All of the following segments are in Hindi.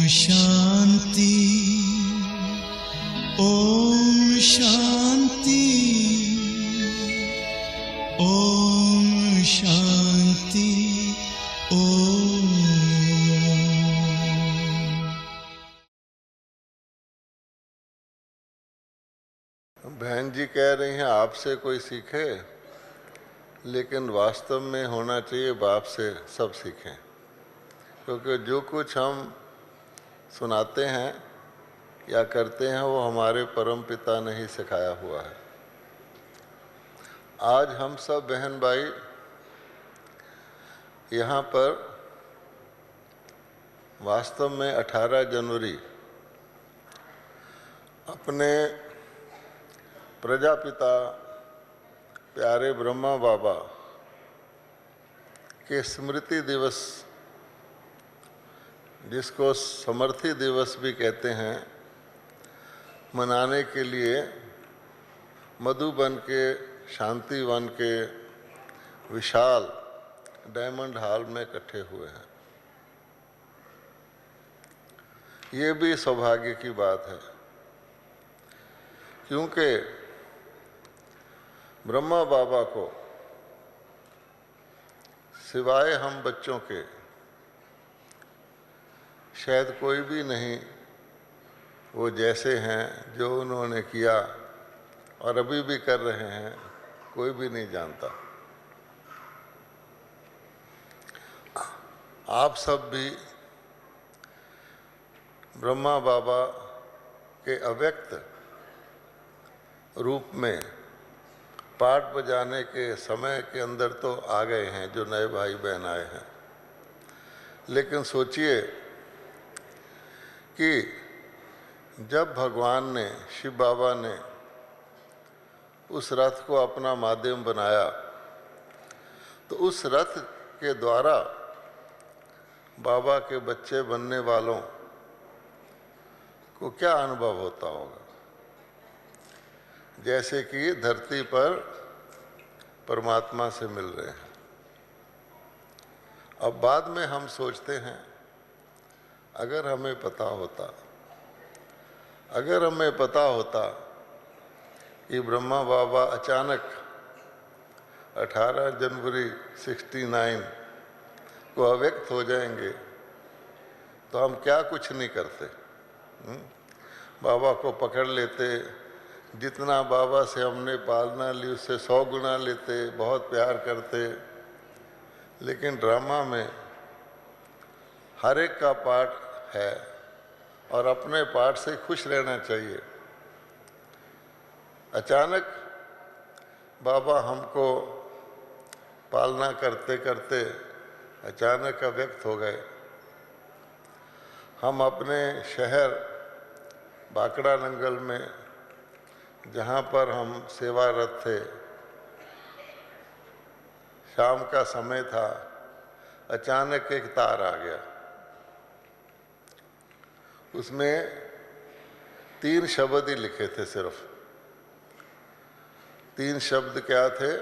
शांति, ओम शांति, ओम शांति, ओम। बहन जी कह रही हैं आपसे कोई सीखे, लेकिन वास्तव में होना चाहिए बाप से सब सीखें, क्योंकि जो कुछ हम सुनाते हैं या करते हैं वो हमारे परम पिता ने ही सिखाया हुआ है। आज हम सब बहन भाई यहाँ पर वास्तव में 18 जनवरी अपने प्रजापिता प्यारे ब्रह्मा बाबा के स्मृति दिवस, जिसको समर्थी दिवस भी कहते हैं, मनाने के लिए मधुबन के शांति वन के विशाल डायमंड हॉल में इकट्ठे हुए हैं। ये भी सौभाग्य की बात है, क्योंकि ब्रह्मा बाबा को सिवाय हम बच्चों के शायद कोई भी नहीं वो जैसे हैं जो उन्होंने किया और अभी भी कर रहे हैं, कोई भी नहीं जानता। आप सब भी ब्रह्मा बाबा के अव्यक्त रूप में पाठ बजाने के समय के अंदर तो आ गए हैं जो नए भाई बहन आए हैं, लेकिन सोचिए कि जब भगवान ने, शिव बाबा ने उस रथ को अपना माध्यम बनाया, तो उस रथ के द्वारा बाबा के बच्चे बनने वालों को क्या अनुभव होता होगा। जैसे कि धरती पर परमात्मा से मिल रहे हैं। अब बाद में हम सोचते हैं अगर हमें पता होता कि ब्रह्मा बाबा अचानक 18 जनवरी 69 को अव्यक्त हो जाएंगे तो हम क्या कुछ नहीं करते। बाबा को पकड़ लेते, जितना बाबा से हमने पालना ली उससे 100 गुना लेते, बहुत प्यार करते। लेकिन ड्रामा में हर एक का पार्ट है और अपने पार्ट से खुश रहना चाहिए। अचानक बाबा हमको पालना करते करते अचानक अव्यक्त हो गए। हम अपने शहर बाकड़ा नंगल में, जहाँ पर हम सेवारत थे, शाम का समय था, अचानक एक तार आ गया। उसमें 3 शब्द ही लिखे थे, सिर्फ 3 शब्द क्या थे?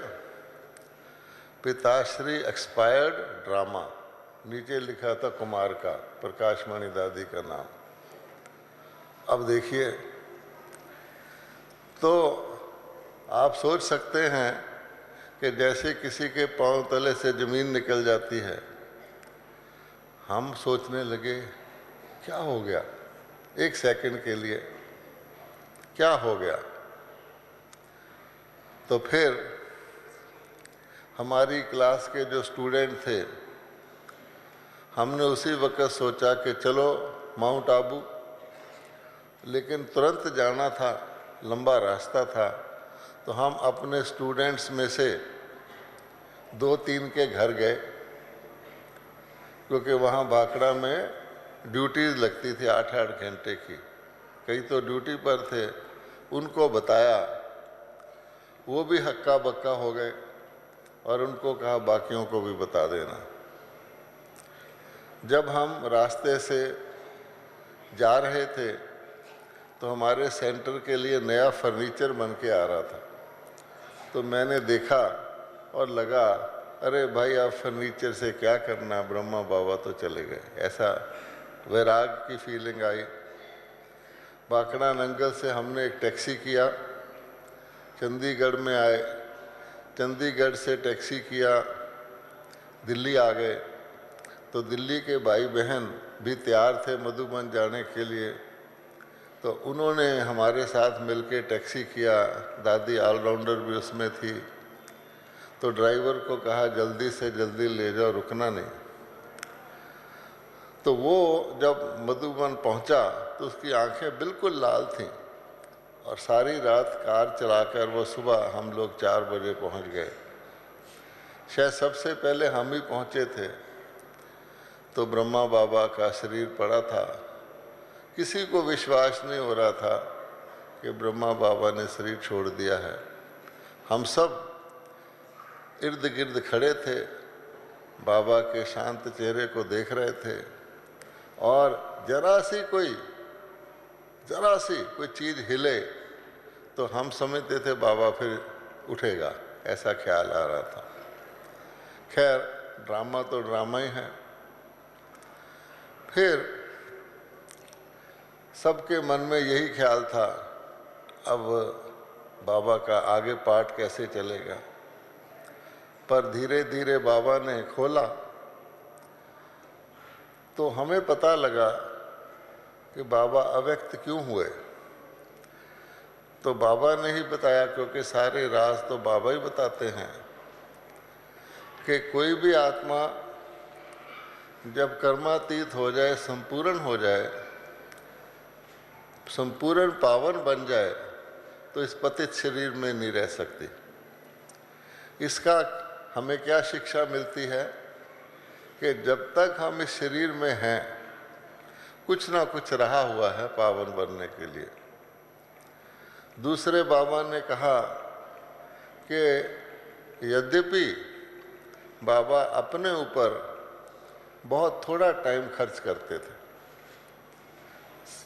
पिताश्री एक्सपायर्ड ड्रामा। नीचे लिखा था कुमार का, प्रकाश मणि दादी का नाम। अब देखिए, तो आप सोच सकते हैं कि जैसे किसी के पांव तले से ज़मीन निकल जाती है, हम सोचने लगे क्या हो गया, एक सेकंड के लिए क्या हो गया। तो फिर हमारी क्लास के जो स्टूडेंट थे, हमने उसी वक्त सोचा कि चलो माउंट आबू, लेकिन तुरंत जाना था, लंबा रास्ता था, तो हम अपने स्टूडेंट्स में से 2-3 के घर गए, क्योंकि वहाँ बाकड़ा में ड्यूटीज़ लगती थी 8-8 घंटे की। कई तो ड्यूटी पर थे, उनको बताया, वो भी हक्का बक्का हो गए और उनको कहा बाकियों को भी बता देना। जब हम रास्ते से जा रहे थे तो हमारे सेंटर के लिए नया फर्नीचर बन के आ रहा था। तो मैंने देखा और लगा, अरे भाई आप फर्नीचर से क्या करना, ब्रह्मा बाबा तो चले गए। ऐसा वैराग की फीलिंग आई। बाकड़ा नंगल से हमने एक टैक्सी किया, चंडीगढ़ में आए, चंडीगढ़ से टैक्सी किया, दिल्ली आ गए। तो दिल्ली के भाई बहन भी तैयार थे मधुबन जाने के लिए, तो उन्होंने हमारे साथ मिलके टैक्सी किया। दादी ऑलराउंडर भी उसमें थी। तो ड्राइवर को कहा जल्दी से जल्दी ले जाओ, रुकना नहीं। तो वो जब मधुबन पहुंचा तो उसकी आंखें बिल्कुल लाल थीं और सारी रात कार चलाकर वो सुबह हम लोग 4 बजे पहुंच गए। शायद सबसे पहले हम ही पहुंचे थे। तो ब्रह्मा बाबा का शरीर पड़ा था। किसी को विश्वास नहीं हो रहा था कि ब्रह्मा बाबा ने शरीर छोड़ दिया है। हम सब इर्द गिर्द खड़े थे, बाबा के शांत चेहरे को देख रहे थे और जरा सी कोई चीज़ हिले तो हम समझते थे बाबा फिर उठेगा, ऐसा ख्याल आ रहा था। खैर ड्रामा तो ड्रामा ही है। फिर सबके मन में यही ख्याल था, अब बाबा का आगे पाठ कैसे चलेगा। पर धीरे धीरे बाबा ने खोला तो हमें पता लगा कि बाबा अव्यक्त क्यों हुए। तो बाबा ने ही बताया, क्योंकि सारे राज तो बाबा ही बताते हैं कि कोई भी आत्मा जब कर्मातीत हो जाए, संपूर्ण हो जाए, संपूर्ण पावन बन जाए, तो इस पतित शरीर में नहीं रह सकती। इसका हमें क्या शिक्षा मिलती है कि जब तक हम इस शरीर में हैं, कुछ ना कुछ रहा हुआ है पावन बनने के लिए। दूसरे बाबा ने कहा कि यद्यपि बाबा अपने ऊपर बहुत थोड़ा टाइम खर्च करते थे,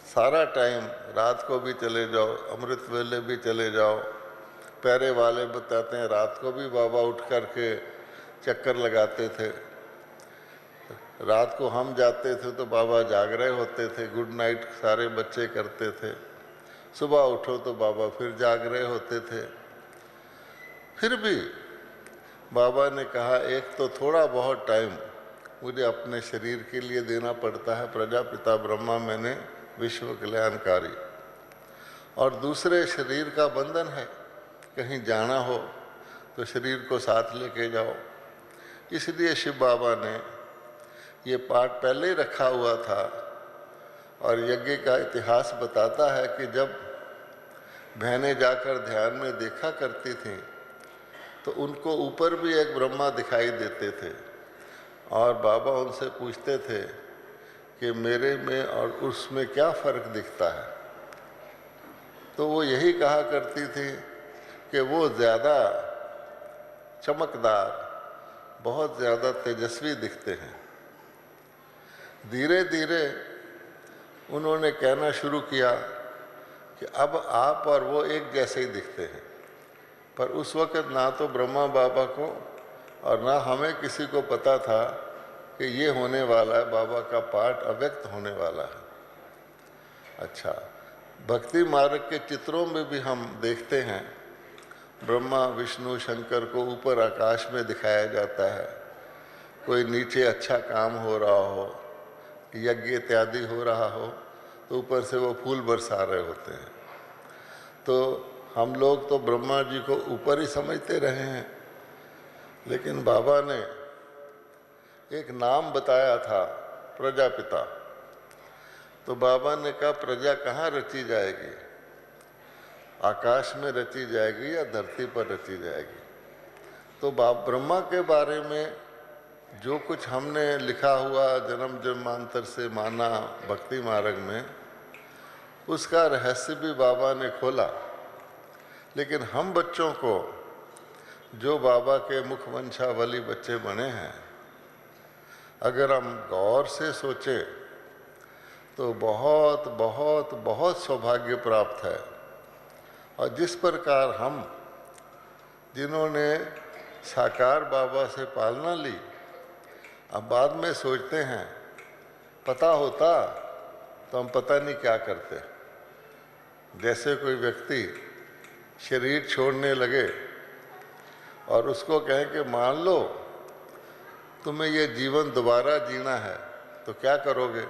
सारा टाइम, रात को भी चले जाओ, अमृत वेले भी चले जाओ। पैरे वाले बताते हैं रात को भी बाबा उठ कर के चक्कर लगाते थे। रात को हम जाते थे तो बाबा जाग रहे होते थे, गुड नाइट सारे बच्चे करते थे। सुबह उठो तो बाबा फिर जाग रहे होते थे। फिर भी बाबा ने कहा एक तो थोड़ा बहुत टाइम मुझे अपने शरीर के लिए देना पड़ता है, प्रजापिता ब्रह्मा मैंने विश्व कल्याणकारी, और दूसरे शरीर का बंधन है, कहीं जाना हो तो शरीर को साथ लेके जाओ। इसलिए शिव बाबा ने ये पाठ पहले ही रखा हुआ था। और यज्ञ का इतिहास बताता है कि जब बहनें जाकर ध्यान में देखा करती थीं तो उनको ऊपर भी एक ब्रह्मा दिखाई देते थे और बाबा उनसे पूछते थे कि मेरे में और उसमें क्या फ़र्क दिखता है। तो वो यही कहा करती थी कि वो ज़्यादा चमकदार, बहुत ज़्यादा तेजस्वी दिखते हैं। धीरे धीरे उन्होंने कहना शुरू किया कि अब आप और वो एक जैसे ही दिखते हैं। पर उस वक़्त ना तो ब्रह्मा बाबा को और ना हमें किसी को पता था कि ये होने वाला है, बाबा का पाठ अव्यक्त होने वाला है। अच्छा, भक्ति मार्ग के चित्रों में भी हम देखते हैं ब्रह्मा विष्णु शंकर को ऊपर आकाश में दिखाया जाता है। कोई नीचे अच्छा काम हो रहा हो, यज्ञ इत्यादि हो रहा हो, तो ऊपर से वो फूल बरसा रहे होते हैं। तो हम लोग तो ब्रह्मा जी को ऊपर ही समझते रहे हैं, लेकिन बाबा ने एक नाम बताया था, प्रजापिता। तो बाबा ने कहा प्रजा कहाँ रची जाएगी, आकाश में रची जाएगी या धरती पर रची जाएगी। तो ब्रह्मा के बारे में जो कुछ हमने लिखा हुआ जन्म जन्मांतर से माना भक्ति मार्ग में, उसका रहस्य भी बाबा ने खोला। लेकिन हम बच्चों को, जो बाबा के मुखवंशावली बच्चे बने हैं, अगर हम गौर से सोचें तो बहुत बहुत बहुत सौभाग्य प्राप्त है। और जिस प्रकार हम, जिन्होंने साकार बाबा से पालना ली, अब बाद में सोचते हैं पता होता तो हम पता नहीं क्या करते। जैसे कोई व्यक्ति शरीर छोड़ने लगे और उसको कहें कि मान लो तुम्हें ये जीवन दोबारा जीना है तो क्या करोगे,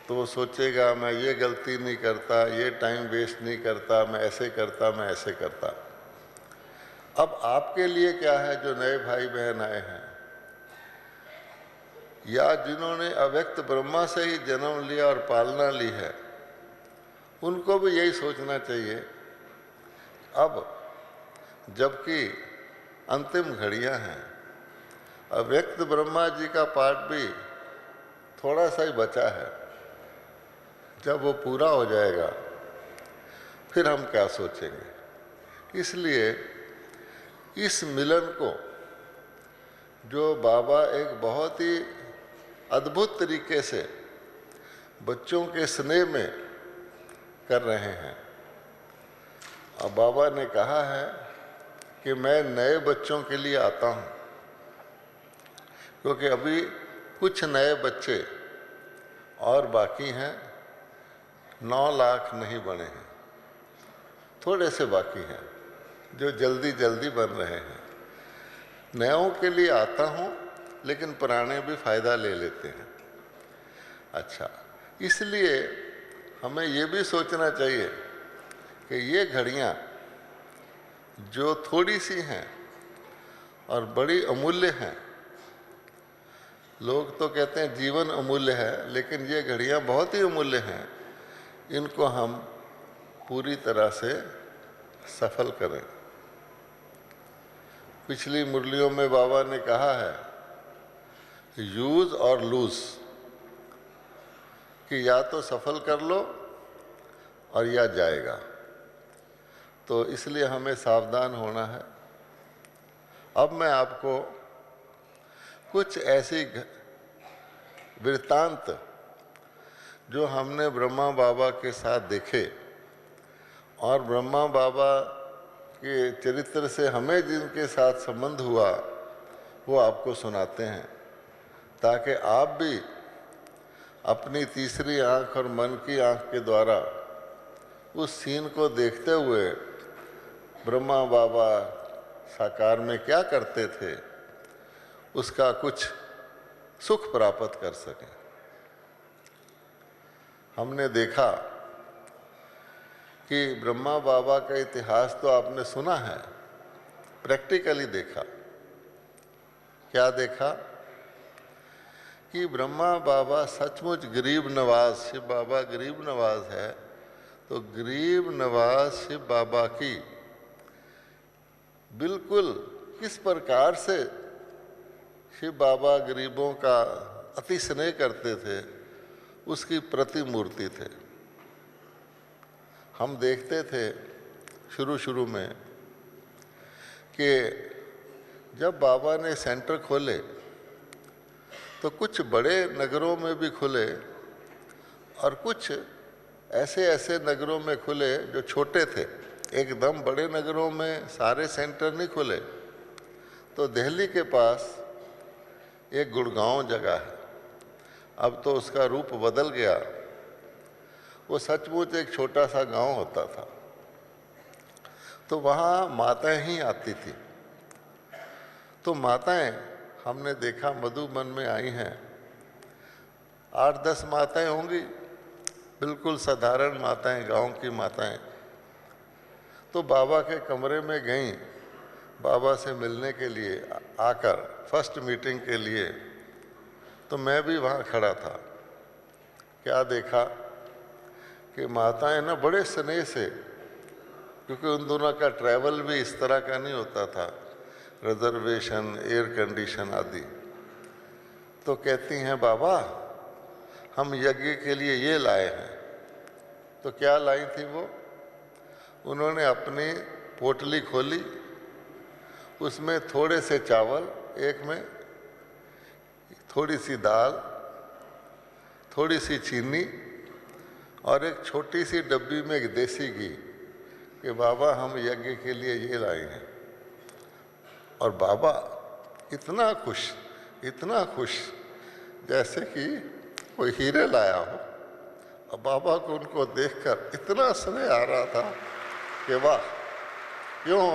तो वो सोचेगा मैं ये गलती नहीं करता, ये टाइम वेस्ट नहीं करता, मैं ऐसे करता, मैं ऐसे करता। अब आपके लिए क्या है जो नए भाई बहन आए हैं या जिन्होंने अव्यक्त ब्रह्मा से ही जन्म लिया और पालना ली है, उनको भी यही सोचना चाहिए। अब जबकि अंतिम घड़ियां हैं, अव्यक्त ब्रह्मा जी का पाठ भी थोड़ा सा ही बचा है। जब वो पूरा हो जाएगा फिर हम क्या सोचेंगे। इसलिए इस मिलन को जो बाबा एक बहुत ही अद्भुत तरीके से बच्चों के स्नेह में कर रहे हैं, और बाबा ने कहा है कि मैं नए बच्चों के लिए आता हूँ, क्योंकि अभी कुछ नए बच्चे और बाकी हैं, 9 लाख नहीं बने हैं, थोड़े से बाकी हैं जो जल्दी जल्दी बन रहे हैं। नयों के लिए आता हूँ लेकिन पुराने भी फ़ायदा ले लेते हैं। अच्छा, इसलिए हमें ये भी सोचना चाहिए कि ये घड़ियाँ जो थोड़ी सी हैं और बड़ी अमूल्य हैं, लोग तो कहते हैं जीवन अमूल्य है, लेकिन ये घड़ियाँ बहुत ही अमूल्य हैं, इनको हम पूरी तरह से सफल करें। पिछली मुरलियों में बाबा ने कहा है यूज और लूज, कि या तो सफल कर लो और या जाएगा। तो इसलिए हमें सावधान होना है। अब मैं आपको कुछ ऐसी वृत्तांत जो हमने ब्रह्मा बाबा के साथ देखे और ब्रह्मा बाबा के चरित्र से हमें जिनके साथ संबंध हुआ वो आपको सुनाते हैं, ताकि आप भी अपनी तीसरी आंख और मन की आंख के द्वारा उस सीन को देखते हुए ब्रह्मा बाबा साकार में क्या करते थे उसका कुछ सुख प्राप्त कर सकें। हमने देखा कि ब्रह्मा बाबा का इतिहास तो आपने सुना है, प्रैक्टिकली देखा। क्या देखा कि ब्रह्मा बाबा सचमुच गरीब नवाज, शिव बाबा गरीब नवाज है, तो गरीब नवाज शिव बाबा की बिल्कुल किस प्रकार से शिव बाबा गरीबों का अति स्नेह करते थे उसकी प्रतिमूर्ति थे। हम देखते थे शुरू में कि जब बाबा ने सेंटर खोले तो कुछ बड़े नगरों में भी खुले और कुछ ऐसे नगरों में खुले जो छोटे थे। एकदम बड़े नगरों में सारे सेंटर नहीं खुले। तो दिल्ली के पास एक गुड़गांव जगह है, अब तो उसका रूप बदल गया। वो सचमुच एक छोटा सा गांव होता था। तो वहाँ माताएं ही आती थी। तो माताएं हमने देखा मधुबन में आई हैं, 8-10 माताएं होंगी, बिल्कुल साधारण माताएं, गांव की माताएं। तो बाबा के कमरे में गईं बाबा से मिलने के लिए आकर, फर्स्ट मीटिंग के लिए। तो मैं भी वहाँ खड़ा था। क्या देखा कि माताएं ना बड़े स्नेह से, क्योंकि उन दोनों का ट्रैवल भी इस तरह का नहीं होता था, रिजर्वेशन, एयर कंडीशन आदि। तो कहती हैं बाबा हम यज्ञ के लिए ये लाए हैं। तो क्या लाई थी वो? उन्होंने अपनी पोटली खोली, उसमें थोड़े से चावल, एक में थोड़ी सी दाल, थोड़ी सी चीनी और एक छोटी सी डब्बी में एक देसी घी, कि बाबा हम यज्ञ के लिए ये लाए हैं। और बाबा इतना खुश जैसे कि कोई हीरे लाया हो। अब बाबा को उनको देखकर इतना स्नेह आ रहा था कि वाह, क्यों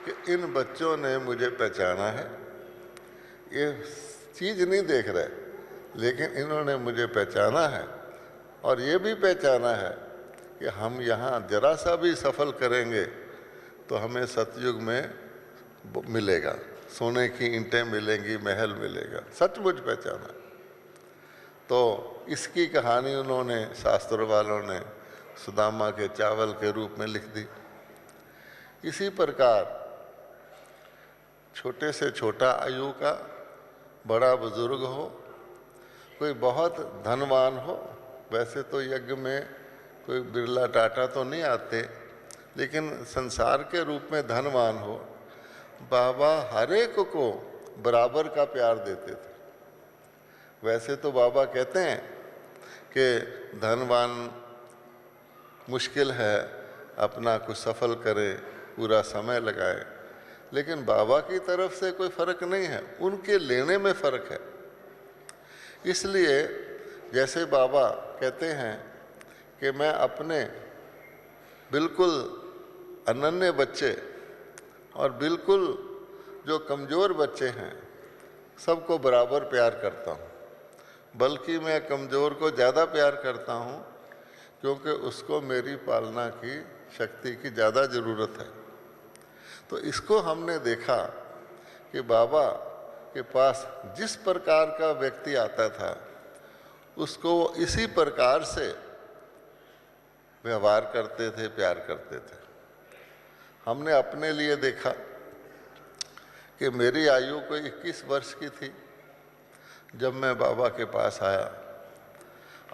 कि इन बच्चों ने मुझे पहचाना है। ये चीज़ नहीं देख रहे, लेकिन इन्होंने मुझे पहचाना है और ये भी पहचाना है कि हम यहाँ जरा सा भी सफल करेंगे तो हमें सतयुग में मिलेगा, सोने की ईंटें मिलेंगी, महल मिलेगा। सचमुच पहचाना। तो इसकी कहानी उन्होंने, शास्त्र वालों ने, सुदामा के चावल के रूप में लिख दी। इसी प्रकार छोटे से छोटा आयु का, बड़ा बुजुर्ग हो, कोई बहुत धनवान हो। वैसे तो यज्ञ में कोई बिरला टाटा तो नहीं आते, लेकिन संसार के रूप में धनवान हो, बाबा हर एक को बराबर का प्यार देते थे। वैसे तो बाबा कहते हैं कि धनवान मुश्किल है, अपना कुछ सफल करे, पूरा समय लगाए, लेकिन बाबा की तरफ से कोई फर्क नहीं है, उनके लेने में फर्क है। इसलिए जैसे बाबा कहते हैं कि मैं अपने बिल्कुल अनन्य बच्चे और बिल्कुल जो कमज़ोर बच्चे हैं सबको बराबर प्यार करता हूँ, बल्कि मैं कमज़ोर को ज़्यादा प्यार करता हूँ क्योंकि उसको मेरी पालना की शक्ति की ज़्यादा ज़रूरत है। तो इसको हमने देखा कि बाबा के पास जिस प्रकार का व्यक्ति आता था उसको वो इसी प्रकार से व्यवहार करते थे, प्यार करते थे। हमने अपने लिए देखा कि मेरी आयु कोई 21 वर्ष की थी जब मैं बाबा के पास आया।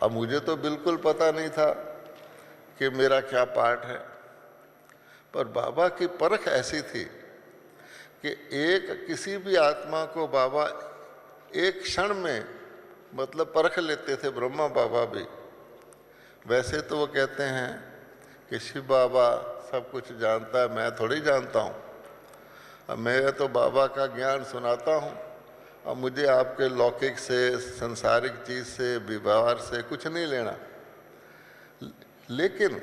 अब मुझे तो बिल्कुल पता नहीं था कि मेरा क्या पार्ट है, पर बाबा की परख ऐसी थी कि किसी भी आत्मा को बाबा एक क्षण में मतलब परख लेते थे, ब्रह्मा बाबा भी। वैसे तो वो कहते हैं कि शिव बाबा सब कुछ जानता है, मैं थोड़ी जानता हूँ। अब मैं तो बाबा का ज्ञान सुनाता हूँ, अब मुझे आपके लौकिक से, संसारिक चीज़ से, व्यवहार से कुछ नहीं लेना। लेकिन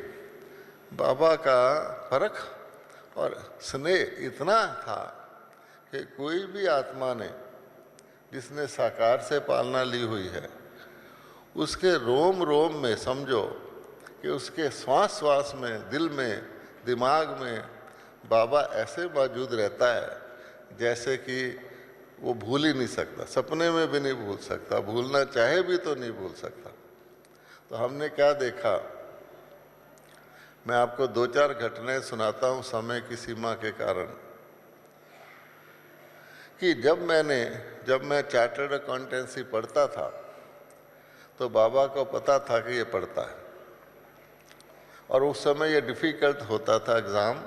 बाबा का परख और स्नेह इतना था कि कोई भी आत्मा ने जिसने साकार से पालना ली हुई है उसके रोम रोम में, समझो कि उसके श्वास श्वास में, दिल में, दिमाग में बाबा ऐसे मौजूद रहता है जैसे कि वो भूल ही नहीं सकता, सपने में भी नहीं भूल सकता, भूलना चाहे भी तो नहीं भूल सकता। तो हमने क्या देखा, मैं आपको 2-4 घटनाएं सुनाता हूँ समय की सीमा के कारण। कि जब मैं चार्टर्ड अकाउंटेंसी पढ़ता था तो बाबा को पता था कि ये पढ़ता है, और उस समय ये डिफ़िकल्ट होता था एग्ज़ाम।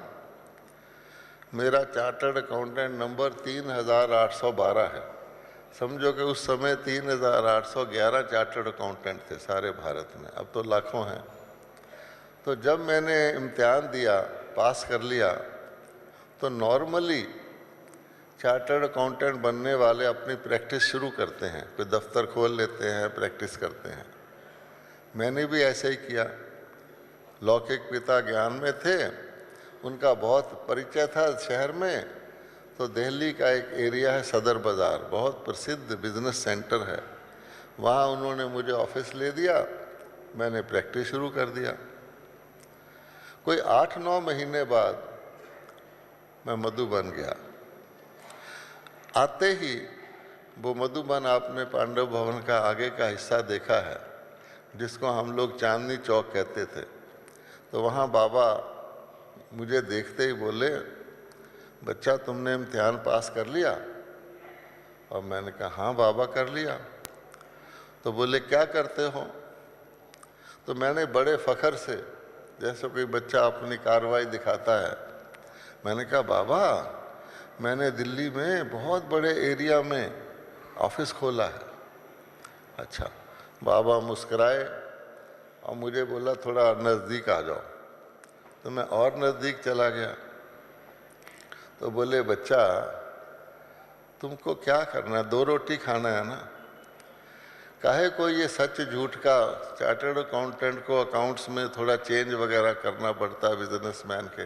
मेरा चार्टर्ड अकाउंटेंट नंबर 3812 है। समझो कि उस समय 3811 चार्टर्ड अकाउंटेंट थे सारे भारत में, अब तो लाखों हैं। तो जब मैंने इम्तिहान दिया, पास कर लिया, तो नॉर्मली चार्टर्ड अकाउंटेंट बनने वाले अपनी प्रैक्टिस शुरू करते हैं, कोई दफ्तर खोल लेते हैं, प्रैक्टिस करते हैं। मैंने भी ऐसे ही किया। लौकिक पिता ज्ञान में थे, उनका बहुत परिचय था शहर में। तो दिल्ली का एक एरिया है सदर बाज़ार, बहुत प्रसिद्ध बिजनेस सेंटर है, वहाँ उन्होंने मुझे ऑफिस ले दिया, मैंने प्रैक्टिस शुरू कर दिया। कोई 8-9 महीने बाद मैं मधुबन गया। आते ही वो मधुबन, आपने पांडव भवन का आगे का हिस्सा देखा है जिसको हम लोग चांदनी चौक कहते थे। तो वहाँ बाबा मुझे देखते ही बोले, बच्चा तुमने इम्तिहान पास कर लिया? और मैंने कहा हाँ बाबा कर लिया। तो बोले क्या करते हो? तो मैंने बड़े फ़ख्र से, जैसे कोई बच्चा अपनी कार्रवाई दिखाता है, मैंने कहा बाबा मैंने दिल्ली में बहुत बड़े एरिया में ऑफिस खोला है। अच्छा। बाबा मुस्कुराए और मुझे बोला थोड़ा नज़दीक आ जाओ। तो मैं और नज़दीक चला गया। तो बोले बच्चा तुमको क्या करना है, 2 रोटी खाना है ना? काहे को ये सच झूठ का चार्टर्ड अकाउंटेंट को अकाउंट्स में थोड़ा चेंज वगैरह करना पड़ता है, बिजनेसमैन के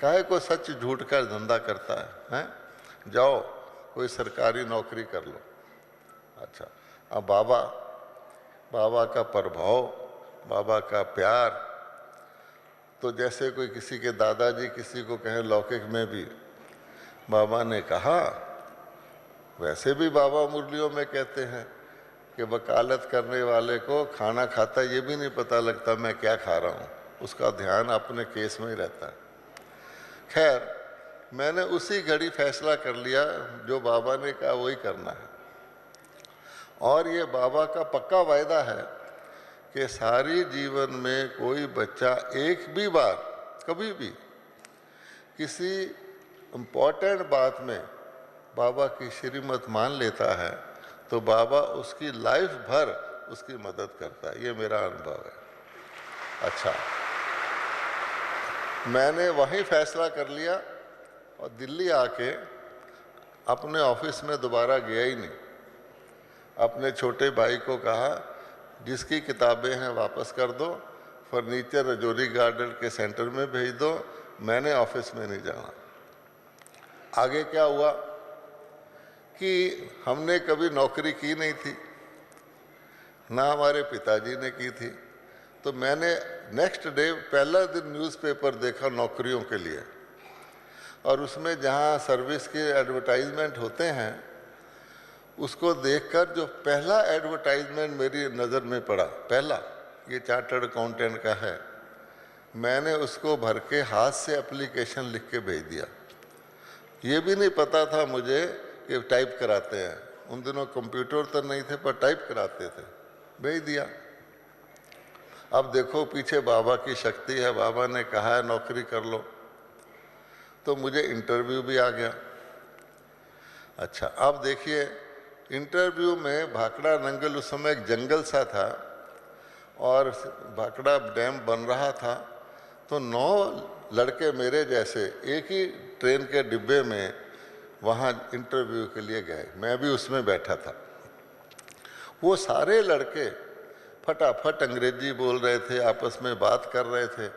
काहे को सच झूठ का धंधा करता है, हैं? जाओ कोई सरकारी नौकरी कर लो। अच्छा, अब बाबा का प्रभाव, बाबा का प्यार, तो जैसे कोई किसी के दादाजी किसी को कहें लौकिक में भी बाबा ने कहा, वैसे भी बाबा मुरलियों में कहते हैं कि वकालत करने वाले को खाना खाता ये भी नहीं पता लगता मैं क्या खा रहा हूँ, उसका ध्यान अपने केस में ही रहता है। खैर, मैंने उसी घड़ी फैसला कर लिया जो बाबा ने कहा वही करना है, और ये बाबा का पक्का वायदा है कि सारी जीवन में कोई बच्चा एक भी बार कभी भी किसी इम्पोर्टेंट बात में बाबा की श्रीमत मान लेता है तो बाबा उसकी लाइफ भर उसकी मदद करता है। ये मेरा अनुभव है। अच्छा, मैंने वहीं फैसला कर लिया और दिल्ली आके अपने ऑफिस में दोबारा गया ही नहीं। अपने छोटे भाई को कहा जिसकी किताबें हैं वापस कर दो, फर्नीचर रजौरी गार्डन के सेंटर में भेज दो, मैंने ऑफिस में नहीं जाना। आगे क्या हुआ कि हमने कभी नौकरी की नहीं थी, ना हमारे पिताजी ने की थी, तो मैंने नेक्स्ट डे पहला दिन न्यूज़पेपर देखा नौकरियों के लिए, और उसमें जहाँ सर्विस के एडवर्टाइजमेंट होते हैं उसको देखकर जो पहला एडवर्टाइजमेंट मेरी नज़र में पड़ा, पहला ये चार्टर्ड अकाउंटेंट का है, मैंने उसको भर के हाथ से एप्लीकेशन लिख के भेज दिया। ये भी नहीं पता था मुझे कि टाइप कराते हैं, उन दिनों कंप्यूटर तो नहीं थे पर टाइप कराते थे, भेज दिया। अब देखो पीछे बाबा की शक्ति है, बाबा ने कहा है नौकरी कर लो, तो मुझे इंटरव्यू भी आ गया। अच्छा, अब देखिए इंटरव्यू में भाखड़ा नंगल, उस समय एक जंगल सा था और भाखड़ा डैम बन रहा था, तो 9 लड़के मेरे जैसे एक ही ट्रेन के डिब्बे में वहाँ इंटरव्यू के लिए गए, मैं भी उसमें बैठा था। वो सारे लड़के फटाफट अंग्रेजी बोल रहे थे, आपस में बात कर रहे थे,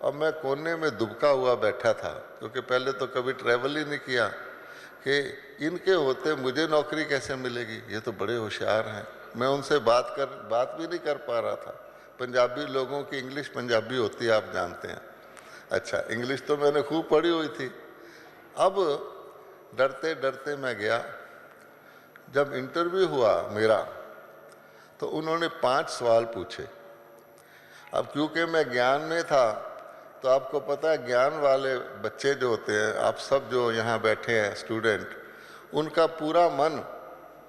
और मैं कोने में दुबका हुआ बैठा था, क्योंकि पहले तो कभी ट्रैवल ही नहीं किया कि इनके होते मुझे नौकरी कैसे मिलेगी, ये तो बड़े होशियार हैं। मैं उनसे बात भी नहीं कर पा रहा था। पंजाबी लोगों की इंग्लिश पंजाबी होती है, आप जानते हैं। अच्छा, इंग्लिश तो मैंने खूब पढ़ी हुई थी। अब डरते डरते मैं गया। जब इंटरव्यू हुआ मेरा तो उन्होंने 5 सवाल पूछे। अब क्योंकि मैं ज्ञान में था, तो आपको पता है ज्ञान वाले बच्चे जो होते हैं, आप सब जो यहाँ बैठे हैं स्टूडेंट, उनका पूरा मन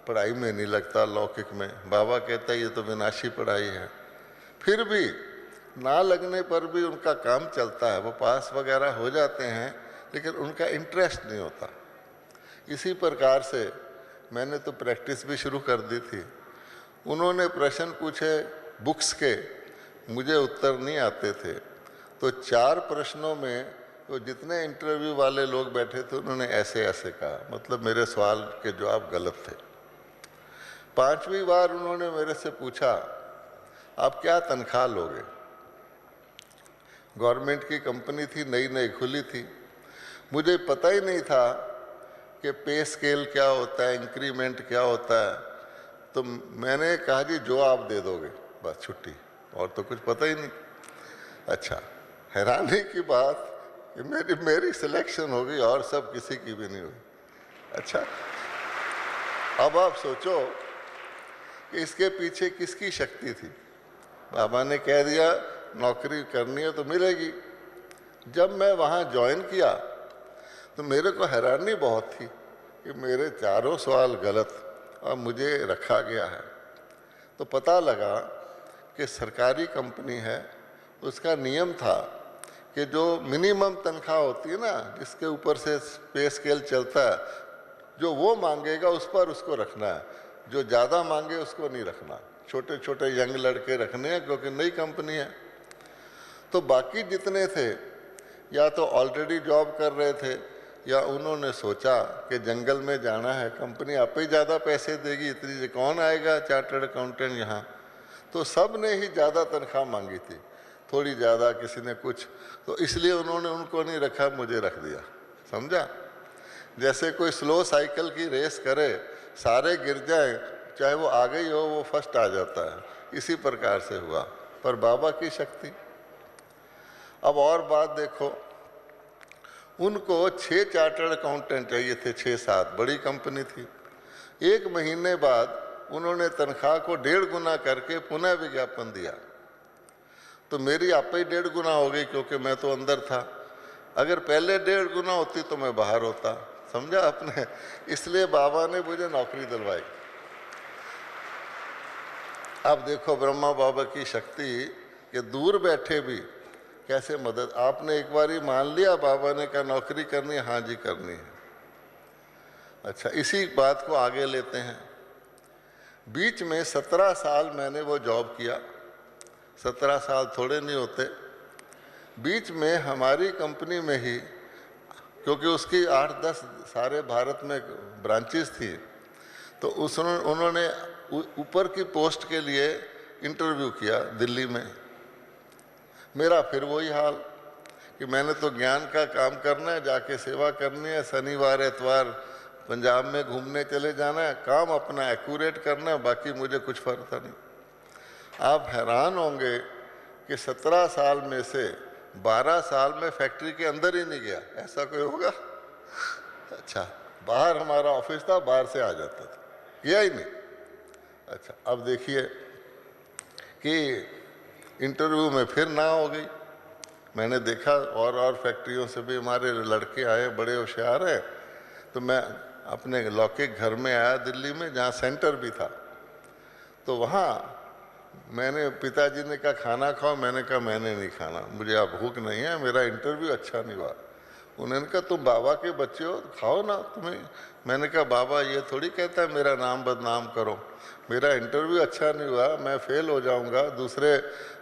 पढ़ाई में नहीं लगता, लौकिक में। बाबा कहता है ये तो विनाशी पढ़ाई है, फिर भी ना लगने पर भी उनका काम चलता है, वो पास वगैरह हो जाते हैं, लेकिन उनका इंटरेस्ट नहीं होता। इसी प्रकार से मैंने तो प्रैक्टिस भी शुरू कर दी थी। उन्होंने प्रश्न पूछे बुक्स के, मुझे उत्तर नहीं आते थे, तो 4 प्रश्नों में तो जितने इंटरव्यू वाले लोग बैठे थे उन्होंने ऐसे ऐसे कहा, मतलब मेरे सवाल के जवाब गलत थे। 5वीं बार उन्होंने मेरे से पूछा आप क्या तनख्वाह लोगे। गवर्नमेंट की कंपनी थी, नई नई खुली थी, मुझे पता ही नहीं था कि पे स्केल क्या होता है, इंक्रीमेंट क्या होता है। तो मैंने कहा जी जो आप दे दोगे बस छुट्टी, और तो कुछ पता ही नहीं। अच्छा, हैरानी की बात कि मेरी सिलेक्शन हो गई और सब किसी की भी नहीं हुई। अच्छा, अब आप सोचो कि इसके पीछे किसकी शक्ति थी। बाबा ने कह दिया नौकरी करनी है तो मिलेगी। जब मैं वहाँ ज्वाइन किया तो मेरे को हैरानी बहुत थी कि मेरे 4 सवाल गलत और मुझे रखा गया है। तो पता लगा कि सरकारी कंपनी है, उसका नियम था कि जो मिनिमम तनख्वाह होती है ना, जिसके ऊपर से पे स्केल चलता है, जो वो मांगेगा उस पर उसको रखना है, जो ज़्यादा मांगे उसको नहीं रखना। छोटे छोटे यंग लड़के रखने हैं क्योंकि नई कंपनी है। तो बाकी जितने थे या तो ऑलरेडी जॉब कर रहे थे या उन्होंने सोचा कि जंगल में जाना है, कंपनी आप ही ज़्यादा पैसे देगी, इतनी से कौन आएगा चार्टर्ड अकाउंटेंट यहाँ। तो सब ने ही ज़्यादा तनख्वाह मांगी थी, थोड़ी ज़्यादा, किसी ने कुछ, तो इसलिए उन्होंने उनको नहीं रखा, मुझे रख दिया। समझा? जैसे कोई स्लो साइकिल की रेस करे, सारे गिर जाए, चाहे वो आगे ही हो वो फर्स्ट आ जाता है, इसी प्रकार से हुआ। पर बाबा की शक्ति। अब और बात देखो, उनको 6 चार्टर्ड अकाउंटेंट चाहिए थे, 6-7, बड़ी कंपनी थी। 1 महीने बाद उन्होंने तनख्वाह को 1.5 गुना करके पुनः विज्ञापन दिया, तो मेरी आप ही 1.5 गुना हो गई, क्योंकि मैं तो अंदर था। अगर पहले 1.5 गुना होती तो मैं बाहर होता। समझा आपने? इसलिए बाबा ने मुझे नौकरी दिलवाई। अब देखो ब्रह्मा बाबा की शक्ति कि दूर बैठे भी कैसे मदद। आपने एक बार ही मान लिया, बाबा ने कहा नौकरी करनी है, हाँ जी करनी है। अच्छा, इसी बात को आगे लेते हैं। बीच में 17 साल मैंने वो जॉब किया। 17 साल थोड़े नहीं होते। बीच में हमारी कंपनी में ही, क्योंकि उसकी 8-10 सारे भारत में ब्रांचेस थी, तो उन्होंने ऊपर की पोस्ट के लिए इंटरव्यू किया दिल्ली में। मेरा फिर वही हाल कि मैंने तो ज्ञान का काम करना है, जाके सेवा करनी है, शनिवार एतवार पंजाब में घूमने चले जाना है, काम अपना एक्यूरेट करना है, बाकी मुझे कुछ फर्क था नहीं। आप हैरान होंगे कि 17 साल में से 12 साल में फैक्ट्री के अंदर ही नहीं गया। ऐसा कोई होगा? अच्छा, बाहर हमारा ऑफिस था, बाहर से आ जाता था, गया ही नहीं। अच्छा, अब देखिए कि इंटरव्यू में फिर ना हो गई। मैंने देखा और फैक्ट्रियों से भी हमारे लड़के आए, बड़े होशियार हैं। तो मैं अपने लौकिक घर में आया दिल्ली में, जहाँ सेंटर भी था। तो वहाँ मैंने, पिताजी ने कहा खाना खाओ, मैंने कहा मैंने नहीं खाना, मुझे अब भूख नहीं है, मेरा इंटरव्यू अच्छा नहीं हुआ। उन्होंने कहा तुम बाबा के बच्चे हो, खाओ ना तुम्हें। मैंने कहा बाबा ये थोड़ी कहता है मेरा नाम बदनाम करो, मेरा इंटरव्यू अच्छा नहीं हुआ, मैं फेल हो जाऊंगा, दूसरे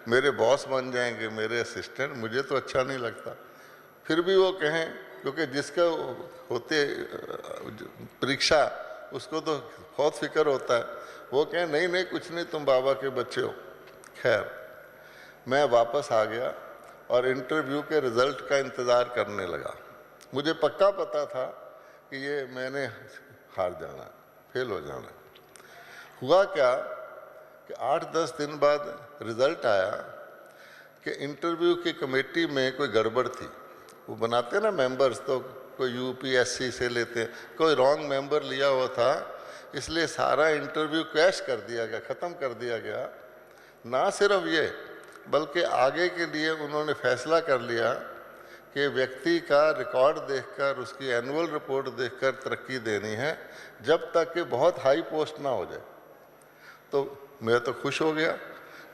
मेरे बॉस बन जाएंगे, मेरे असिस्टेंट, मुझे तो अच्छा नहीं लगता। फिर भी वो कहें, क्योंकि जिसका होते परीक्षा उसको तो बहुत फिक्र होता है, वो कहें नहीं नहीं कुछ नहीं, तुम बाबा के बच्चे हो। खैर, मैं वापस आ गया और इंटरव्यू के रिज़ल्ट का इंतज़ार करने लगा। मुझे पक्का पता था कि ये मैंने हार जाना, फेल हो जाना। हुआ क्या कि 8-10 दिन बाद रिज़ल्ट आया कि इंटरव्यू की कमेटी में कोई गड़बड़ थी। वो बनाते ना मेंबर्स, तो कोई यूपीएससी से लेते, कोई रॉन्ग मेंबर लिया हुआ था, इसलिए सारा इंटरव्यू क्रैश कर दिया गया, ख़त्म कर दिया गया। ना सिर्फ ये, बल्कि आगे के लिए उन्होंने फैसला कर लिया कि व्यक्ति का रिकॉर्ड देखकर, उसकी एनुअल रिपोर्ट देखकर तरक्की देनी है, जब तक कि बहुत हाई पोस्ट ना हो जाए। तो मैं तो खुश हो गया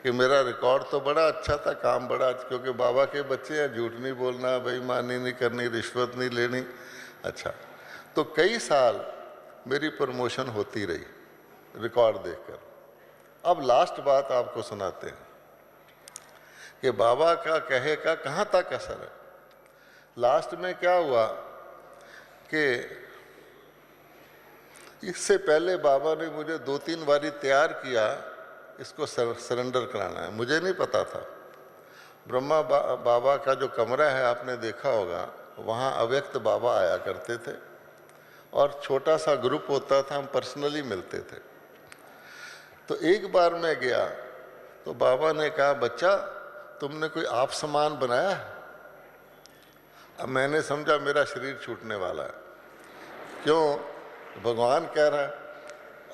कि मेरा रिकॉर्ड तो बड़ा अच्छा था, काम बड़ा अच्छा, क्योंकि बाबा के बच्चे हैं, झूठ नहीं बोलना, बेईमानी नहीं करनी, रिश्वत नहीं लेनी। अच्छा, तो कई साल मेरी प्रमोशन होती रही रिकॉर्ड देखकर। अब लास्ट बात आपको सुनाते हैं कि बाबा का कहे का कहाँ तक असर है। लास्ट में क्या हुआ कि इससे पहले बाबा ने मुझे 2-3 बारी तैयार किया, इसको सरेंडर कराना है, मुझे नहीं पता था। ब्रह्मा बाबा का जो कमरा है आपने देखा होगा, वहाँ अव्यक्त बाबा आया करते थे और छोटा सा ग्रुप होता था, हम पर्सनली मिलते थे। तो एक बार मैं गया तो बाबा ने कहा बच्चा तुमने कोई आप सामान बनाया है? अब मैंने समझा मेरा शरीर छूटने वाला है। क्यों? भगवान कह रहा है।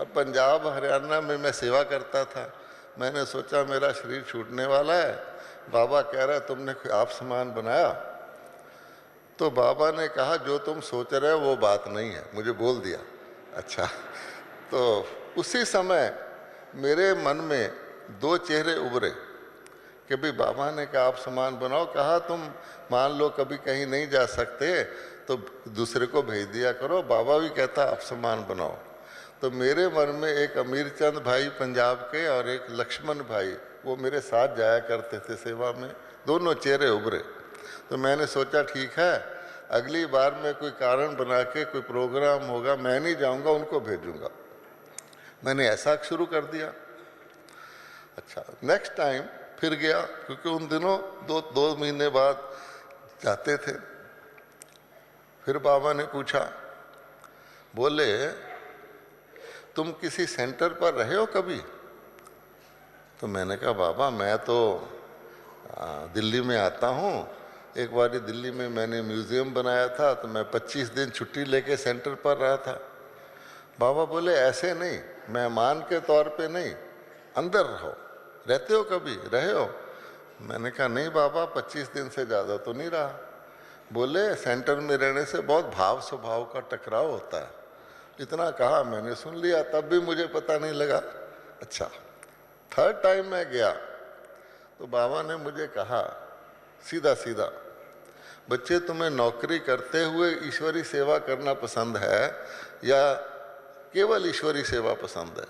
अब पंजाब हरियाणा में मैं सेवा करता था, मैंने सोचा मेरा शरीर छूटने वाला है, बाबा कह रहा है तुमने कोई आप सामान बनाया? तो बाबा ने कहा जो तुम सोच रहे हो वो बात नहीं है, मुझे बोल दिया। अच्छा, तो उसी समय मेरे मन में 2 चेहरे उभरे कि भाई बाबा ने कहा आप सामान बनाओ, कहा तुम मान लो कभी कहीं नहीं जा सकते तो दूसरे को भेज दिया करो, बाबा भी कहता आप सामान बनाओ। तो मेरे मन में एक अमीर चंद भाई पंजाब के और एक लक्ष्मण भाई, वो मेरे साथ जाया करते थे सेवा में, दोनों चेहरे उभरे। तो मैंने सोचा ठीक है, अगली बार मैं कोई कारण बना के कोई प्रोग्राम होगा, मैं नहीं जाऊंगा, उनको भेजूंगा। मैंने ऐसा शुरू कर दिया। अच्छा, नेक्स्ट टाइम फिर गया, क्योंकि उन दिनों दो महीने बाद जाते थे। फिर बाबा ने पूछा, बोले तुम किसी सेंटर पर रहे हो कभी? तो मैंने कहा बाबा मैं तो दिल्ली में आता हूँ, एक बार दिल्ली में मैंने म्यूज़ियम बनाया था, तो मैं 25 दिन छुट्टी लेके सेंटर पर रहा था। बाबा बोले ऐसे नहीं, मेहमान के तौर पे नहीं, अंदर रहो। रहते हो कभी? रहे हो? मैंने कहा नहीं बाबा, 25 दिन से ज़्यादा तो नहीं रहा। बोले सेंटर में रहने से बहुत भाव स्वभाव का टकराव होता है। इतना कहा, मैंने सुन लिया, तब भी मुझे पता नहीं लगा। अच्छा, थर्ड टाइम मैं गया तो बाबा ने मुझे कहा सीधा सीधा, बच्चे तुम्हें नौकरी करते हुए ईश्वरी सेवा करना पसंद है या केवल ईश्वरी सेवा पसंद है?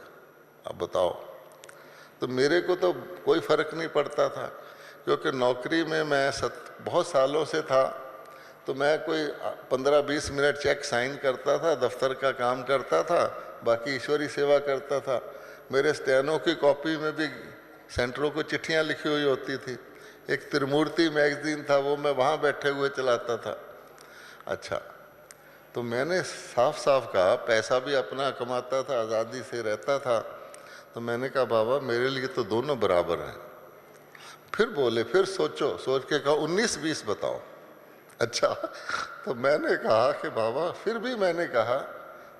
अब बताओ। तो मेरे को तो कोई फर्क नहीं पड़ता था, क्योंकि नौकरी में मैं बहुत सालों से था। तो मैं कोई 15-20 मिनट चेक साइन करता था, दफ्तर का काम करता था, बाकी ईश्वरी सेवा करता था। मेरे स्टेनो की कॉपी में भी सेंटरों को चिट्ठियाँ लिखी हुई होती थी। एक त्रिमूर्ति मैगजीन था, वो मैं वहाँ बैठे हुए चलाता था। अच्छा, तो मैंने साफ साफ कहा, पैसा भी अपना कमाता था, आज़ादी से रहता था। तो मैंने कहा बाबा मेरे लिए तो दोनों बराबर हैं। फिर बोले, फिर सोचो, सोच के कहा 19-20 बताओ। अच्छा, तो मैंने कहा कि बाबा, फिर भी मैंने कहा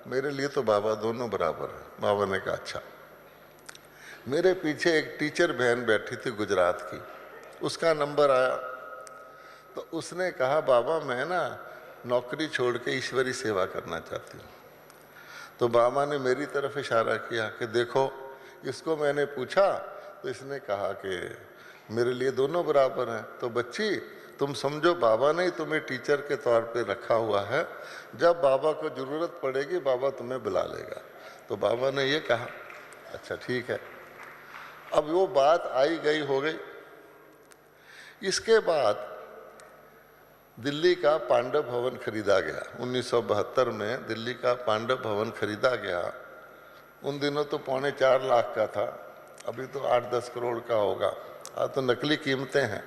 मेरे लिए तो बाबा दोनों बराबर हैं। बाबा ने कहा अच्छा। मेरे पीछे एक टीचर बहन बैठी थी गुजरात की, उसका नंबर आया। तो उसने कहा बाबा मैं ना नौकरी छोड़ के ईश्वरी सेवा करना चाहती हूँ। तो बाबा ने मेरी तरफ इशारा किया कि देखो, इसको मैंने पूछा तो इसने कहा कि मेरे लिए दोनों बराबर हैं। तो बच्ची तुम समझो, बाबा ने तुम्हें टीचर के तौर पे रखा हुआ है, जब बाबा को ज़रूरत पड़ेगी बाबा तुम्हें बुला लेगा। तो बाबा ने ये कहा अच्छा ठीक है। अब वो बात आई गई हो गई। इसके बाद दिल्ली का पांडव भवन खरीदा गया। 1972 में दिल्ली का पांडव भवन खरीदा गया। उन दिनों तो 3.25 लाख का था, अभी तो 8-10 करोड़ का होगा। आज तो नकली कीमतें हैं।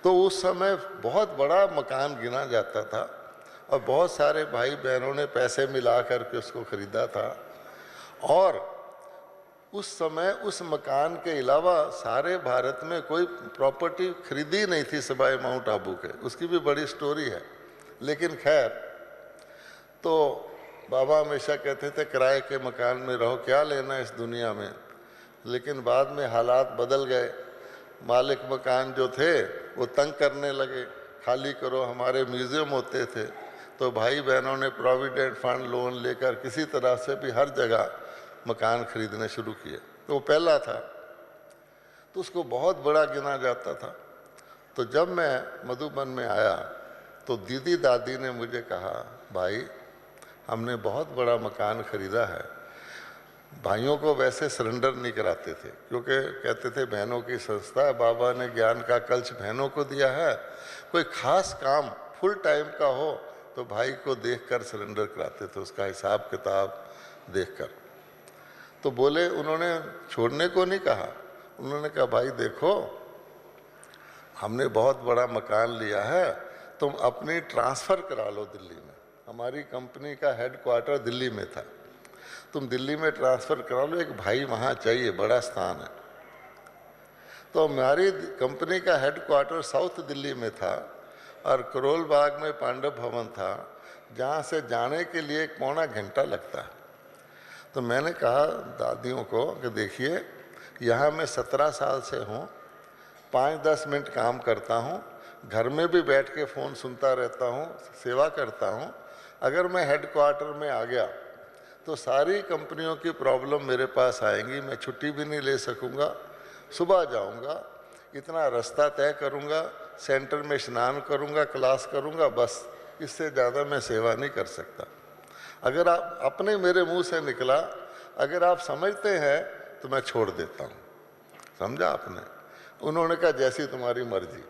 तो उस समय बहुत बड़ा मकान गिना जाता था और बहुत सारे भाई बहनों ने पैसे मिला करके उसको खरीदा था। और उस समय उस मकान के अलावा सारे भारत में कोई प्रॉपर्टी खरीदी नहीं थी सिवाय माउंट आबू के। उसकी भी बड़ी स्टोरी है। लेकिन खैर, तो बाबा हमेशा कहते थे किराए के मकान में रहो, क्या लेना इस दुनिया में। लेकिन बाद में हालात बदल गए। मालिक मकान जो थे वो तंग करने लगे, खाली करो। हमारे म्यूज़ियम होते थे, तो भाई बहनों ने प्रोविडेंट फंड लोन लेकर किसी तरह से भी हर जगह मकान खरीदने शुरू किए। तो वो पहला था, तो उसको बहुत बड़ा गिना जाता था। तो जब मैं मधुबन में आया तो दीदी दादी ने मुझे कहा, भाई हमने बहुत बड़ा मकान खरीदा है। भाइयों को वैसे सरेंडर नहीं कराते थे, क्योंकि कहते थे बहनों की संस्था है, बाबा ने ज्ञान का कलश बहनों को दिया है। कोई खास काम फुल टाइम का हो तो भाई को देखकर सरेंडर कराते थे, उसका हिसाब किताब देखकर। तो बोले, उन्होंने छोड़ने को नहीं कहा। उन्होंने कहा भाई देखो, हमने बहुत बड़ा मकान लिया है, तुम अपनी ट्रांसफ़र करा लो दिल्ली में। हमारी कंपनी का हेडक्वार्टर दिल्ली में था, तुम दिल्ली में ट्रांसफ़र करा लो, एक भाई वहाँ चाहिए, बड़ा स्थान है। तो हमारी कंपनी का हेडक्वार्टर साउथ दिल्ली में था और करोल बाग में पांडव भवन था, जहाँ से जाने के लिए 1 घंटा लगता है। तो मैंने कहा दादियों को कि देखिए, यहाँ मैं 17 साल से हूँ, 5-10 मिनट काम करता हूँ, घर में भी बैठ के फ़ोन सुनता रहता हूँ, सेवा करता हूँ। अगर मैं हेडक्वार्टर में आ गया तो सारी कंपनियों की प्रॉब्लम मेरे पास आएंगी, मैं छुट्टी भी नहीं ले सकूँगा। सुबह जाऊँगा, इतना रास्ता तय करूँगा, सेंटर में स्नान करूँगा, क्लास करूँगा, बस इससे ज़्यादा मैं सेवा नहीं कर सकता। अगर आप अपने मेरे मुंह से निकला, अगर आप समझते हैं तो मैं छोड़ देता हूँ। समझा आपने? उन्होंने कहा जैसी तुम्हारी मर्जी।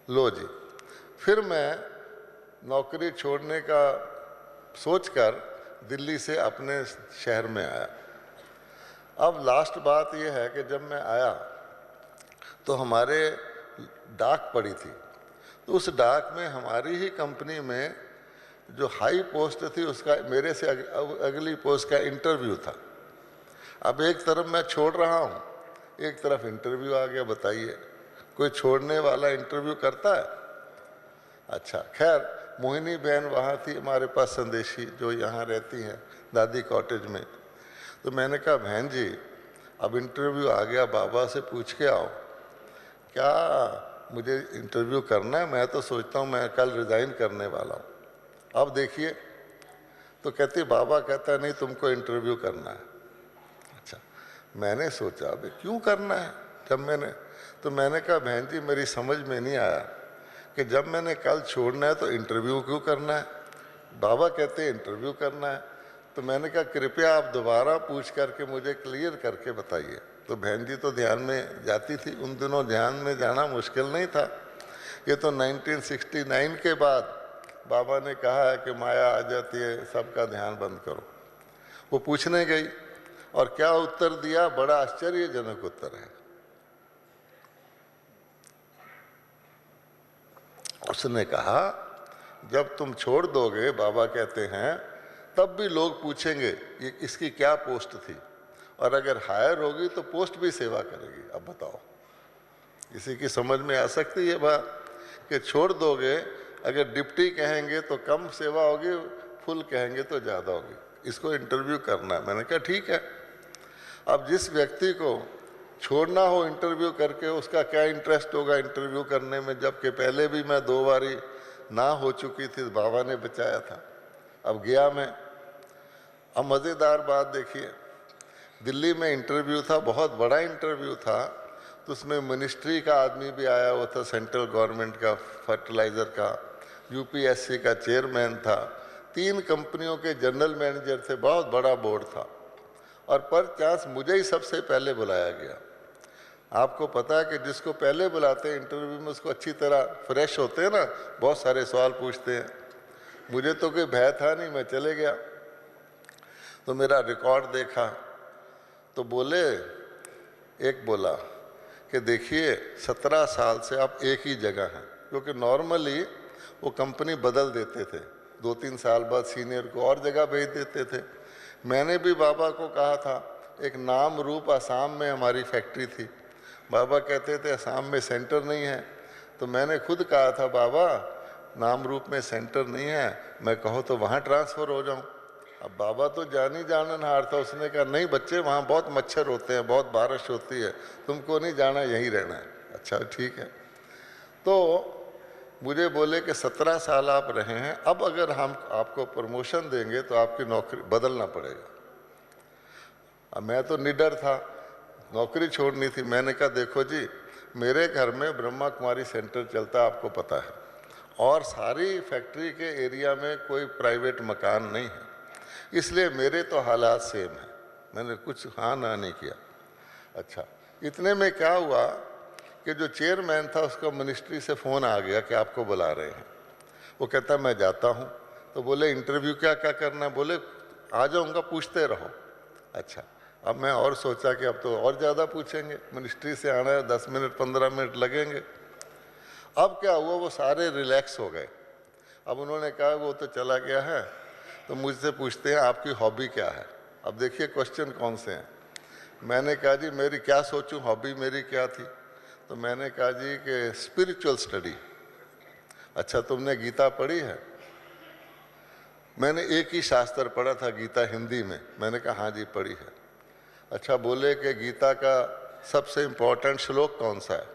लो जी, फिर मैं नौकरी छोड़ने का सोचकर दिल्ली से अपने शहर में आया। अब लास्ट बात यह है कि जब मैं आया तो हमारे डाक पड़ी थी, तो उस डाक में हमारी ही कंपनी में जो हाई पोस्ट थी उसका मेरे से अगली पोस्ट का इंटरव्यू था। अब एक तरफ मैं छोड़ रहा हूँ, एक तरफ इंटरव्यू आ गया। बताइए, कोई छोड़ने वाला इंटरव्यू करता है? अच्छा, खैर मोहिनी बहन वहाँ थी हमारे पास, संदेशी, जो यहाँ रहती हैं दादी कॉटेज में। तो मैंने कहा, बहन जी अब इंटरव्यू आ गया, बाबा से पूछ के आओ। क्या मुझे इंटरव्यू करना है? मैं तो सोचता हूँ मैं कल रिज़ाइन करने वाला हूँ। अब देखिए, तो कहती बाबा कहता है नहीं तुमको इंटरव्यू करना है। अच्छा, मैंने सोचा अभी क्यों करना है? जब मैंने कहा बहन जी मेरी समझ में नहीं आया कि जब मैंने कल छोड़ना है तो इंटरव्यू क्यों करना है? बाबा कहते हैं इंटरव्यू करना है। तो मैंने कहा कृपया आप दोबारा पूछ करके मुझे क्लियर करके बताइए। तो बहन जी तो ध्यान में जाती थी, उन दिनों ध्यान में जाना मुश्किल नहीं था। ये तो 1969 के बाद बाबा ने कहा है कि माया आ जाती है, सबका ध्यान बंद करो। वो पूछने गई और क्या उत्तर दिया, बड़ा आश्चर्यजनक उत्तर है। उसने कहा जब तुम छोड़ दोगे, बाबा कहते हैं, तब भी लोग पूछेंगे ये इसकी क्या पोस्ट थी, और अगर हायर होगी तो पोस्ट भी सेवा करेगी। अब बताओ, किसी की समझ में आ सकती है बात कि छोड़ दोगे, अगर डिप्टी कहेंगे तो कम सेवा होगी, फुल कहेंगे तो ज़्यादा होगी। इसको इंटरव्यू करना है। मैंने कहा ठीक है। अब जिस व्यक्ति को छोड़ना हो इंटरव्यू करके, उसका क्या इंटरेस्ट होगा इंटरव्यू करने में, जबकि पहले भी मैं 2 बारी ना हो चुकी थी, बाबा ने बचाया था। अब गया मैं। अब मज़ेदार बात देखिए, दिल्ली में इंटरव्यू था, बहुत बड़ा इंटरव्यू था। तो उसमें मिनिस्ट्री का आदमी भी आया हुआ था, सेंट्रल गवर्नमेंट का, फर्टिलाइज़र का, यूपीएससी का चेयरमैन था, 3 कंपनियों के जनरल मैनेजर थे, बहुत बड़ा बोर्ड था। और पर चांस मुझे ही सबसे पहले बुलाया गया। आपको पता है कि जिसको पहले बुलाते हैं इंटरव्यू में, उसको अच्छी तरह फ्रेश होते हैं ना, बहुत सारे सवाल पूछते हैं। मुझे तो कोई भय था नहीं, मैं चले गया। तो मेरा रिकॉर्ड देखा तो एक बोला कि देखिए 17 साल से आप एक ही जगह हैं, क्योंकि नॉर्मली वो कंपनी बदल देते थे, 2-3 साल बाद सीनियर को और जगह भेज देते थे। मैंने भी बाबा को कहा था, एक नाम रूप असम में हमारी फैक्ट्री थी। बाबा कहते थे असम में सेंटर नहीं है। तो मैंने खुद कहा था बाबा नाम रूप में सेंटर नहीं है, मैं कहो तो वहाँ ट्रांसफ़र हो जाऊँ। अब बाबा तो जानी जाननहार था, उसने कहा नहीं बच्चे वहाँ बहुत मच्छर होते हैं, बहुत बारिश होती है, तुमको नहीं जाना, यहीं रहना है। अच्छा ठीक है। तो मुझे बोले कि 17 साल आप रहे हैं, अब अगर हम आपको प्रमोशन देंगे तो आपकी नौकरी बदलना पड़ेगा। अब मैं तो निडर था, नौकरी छोड़नी थी। मैंने कहा देखो जी, मेरे घर में ब्रह्मा कुमारी सेंटर चलता है, आपको पता है, और सारी फैक्ट्री के एरिया में कोई प्राइवेट मकान नहीं है, इसलिए मेरे तो हालात सेम हैं। मैंने कुछ हाँ ना नहीं किया। अच्छा, इतने में क्या हुआ कि जो चेयरमैन था उसका मिनिस्ट्री से फ़ोन आ गया कि आपको बुला रहे हैं। वो कहता मैं जाता हूँ। तो बोले इंटरव्यू क्या क्या करना है? बोले आ जाऊँगा, पूछते रहो। अच्छा, अब मैं और सोचा कि अब तो और ज़्यादा पूछेंगे, मिनिस्ट्री से आना है, 10 मिनट 15 मिनट लगेंगे। अब क्या हुआ, वो सारे रिलैक्स हो गए। अब उन्होंने कहा वो तो चला गया है, तो मुझसे पूछते हैं आपकी हॉबी क्या है। अब देखिए क्वेश्चन कौन से हैं। मैंने कहा जी मेरी क्या सोचूं, हॉबी मेरी क्या थी? तो मैंने कहा जी कि स्पिरिचुअल स्टडी। अच्छा, तुमने गीता पढ़ी है? मैंने एक ही शास्त्र पढ़ा था, गीता हिंदी में। मैंने कहा हाँ जी पढ़ी है। अच्छा, बोले कि गीता का सबसे इम्पोर्टेंट श्लोक कौन सा है?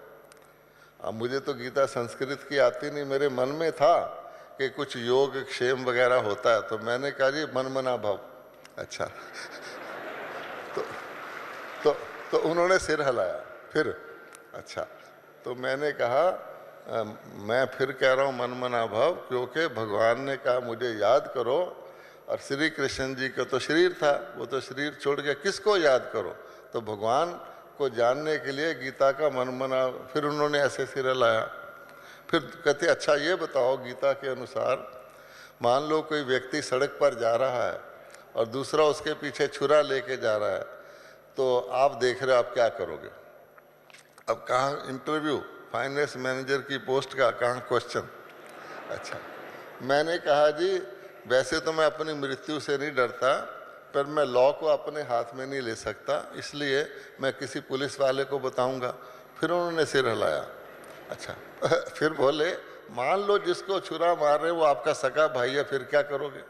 अब मुझे तो गीता संस्कृत की आती नहीं, मेरे मन में था कि कुछ योग क्षेम वगैरह होता है, तो मैंने कहा जी मन मना भव। अच्छा तो उन्होंने सिर हिलाया फिर। अच्छा, तो मैंने कहा मैं फिर कह रहा हूँ मन मना भव, क्योंकि भगवान ने कहा मुझे याद करो, और श्री कृष्ण जी का तो शरीर था, वो तो शरीर छोड़ के किसको याद करो? तो भगवान को जानने के लिए गीता का मन मना। फिर उन्होंने ऐसे सिर हिलाया। फिर कहते अच्छा ये बताओ गीता के अनुसार मान लो कोई व्यक्ति सड़क पर जा रहा है और दूसरा उसके पीछे छुरा लेके जा रहा है, तो आप देख रहे हो आप क्या करोगे? अब कहाँ इंटरव्यू, फाइनेंस मैनेजर की पोस्ट का कहाँ क्वेश्चन? अच्छा, मैंने कहा जी वैसे तो मैं अपनी मृत्यु से नहीं डरता, पर मैं लॉ को अपने हाथ में नहीं ले सकता, इसलिए मैं किसी पुलिस वाले को बताऊंगा। फिर उन्होंने सिर हिलाया। अच्छा फिर बोले मान लो जिसको छुरा मार रहे वो आपका सगा भाई है, फिर क्या करोगे?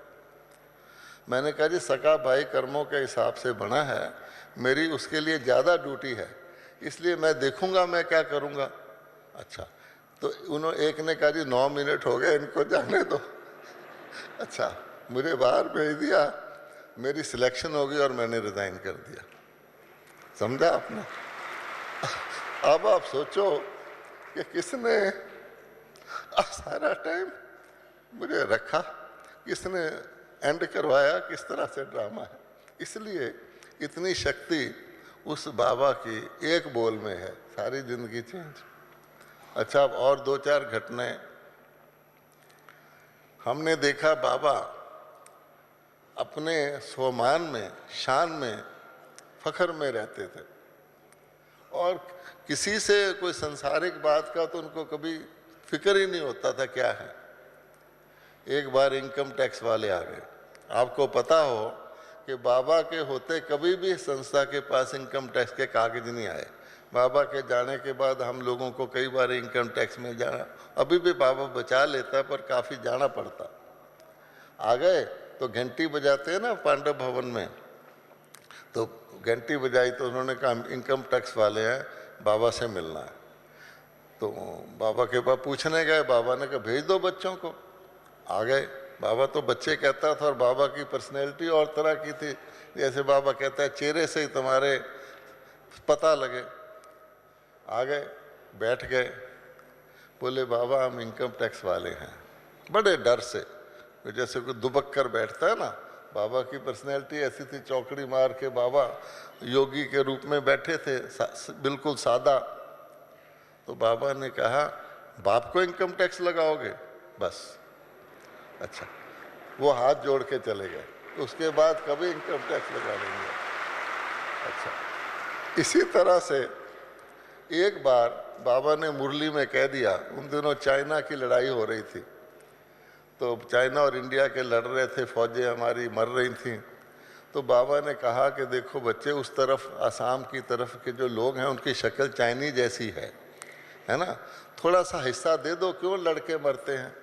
मैंने कहा जी सगा भाई कर्मों के हिसाब से बना है, मेरी उसके लिए ज़्यादा ड्यूटी है, इसलिए मैं देखूंगा मैं क्या करूंगा। अच्छा, तो उन्होंने एक ने कहा जी 9 मिनट हो गए, इनको जाने दो। अच्छा, मुझे बाहर भेज दिया, मेरी सिलेक्शन हो गई और मैंने रिज़ाइन कर दिया। समझा आपने? अब आप सोचो कि किसने सारा टाइम मुझे रखा, किसने एंड करवाया, किस तरह से ड्रामा है। इसलिए इतनी शक्ति उस बाबा की एक बोल में है, सारी जिंदगी चेंज। अच्छा, अब और 2-4 घटनाएं हमने देखा। बाबा अपने स्वमान में, शान में, फख्र में रहते थे और किसी से कोई संसारिक बात का तो उनको कभी फिक्र ही नहीं होता था क्या है। एक बार इनकम टैक्स वाले आ गए। आपको पता हो कि बाबा के होते कभी भी संस्था के पास इनकम टैक्स के कागज नहीं आए। बाबा के जाने के बाद हम लोगों को कई बार इनकम टैक्स में जाना, अभी भी बाबा बचा लेता पर काफ़ी जाना पड़ता। आ गए तो घंटी बजाते हैं ना पांडव भवन में, तो घंटी बजाई तो उन्होंने कहा इनकम टैक्स वाले हैं, बाबा से मिलना है। तो बाबा के पास पूछने गए, बाबा ने कहा भेज दो बच्चों को। आ गए। बाबा तो बच्चे कहता था और बाबा की पर्सनैलिटी और तरह की थी, जैसे बाबा कहता है चेहरे से ही तुम्हारे पता लगे। आ गए, बैठ गए, बोले बाबा हम इनकम टैक्स वाले हैं। बड़े डर से, जैसे कोई दुबक कर बैठता है ना। बाबा की पर्सनैलिटी ऐसी थी, चौकड़ी मार के बाबा योगी के रूप में बैठे थे, बिल्कुल सादा। तो बाबा ने कहा बाप को इनकम टैक्स लगाओगे? बस। अच्छा, वो हाथ जोड़ के चले गए, उसके बाद कभी इनकम टैक्स लगा लेंगे। अच्छा, इसी तरह से एक बार बाबा ने मुरली में कह दिया, उन दिनों चाइना की लड़ाई हो रही थी, तो चाइना और इंडिया के लड़ रहे थे, फौजें हमारी मर रही थीं। तो बाबा ने कहा कि देखो बच्चे, उस तरफ असम की तरफ के जो लोग हैं उनकी शक्ल चाइनी जैसी है ना, थोड़ा सा हिस्सा दे दो, क्यों लड़के मरते हैं।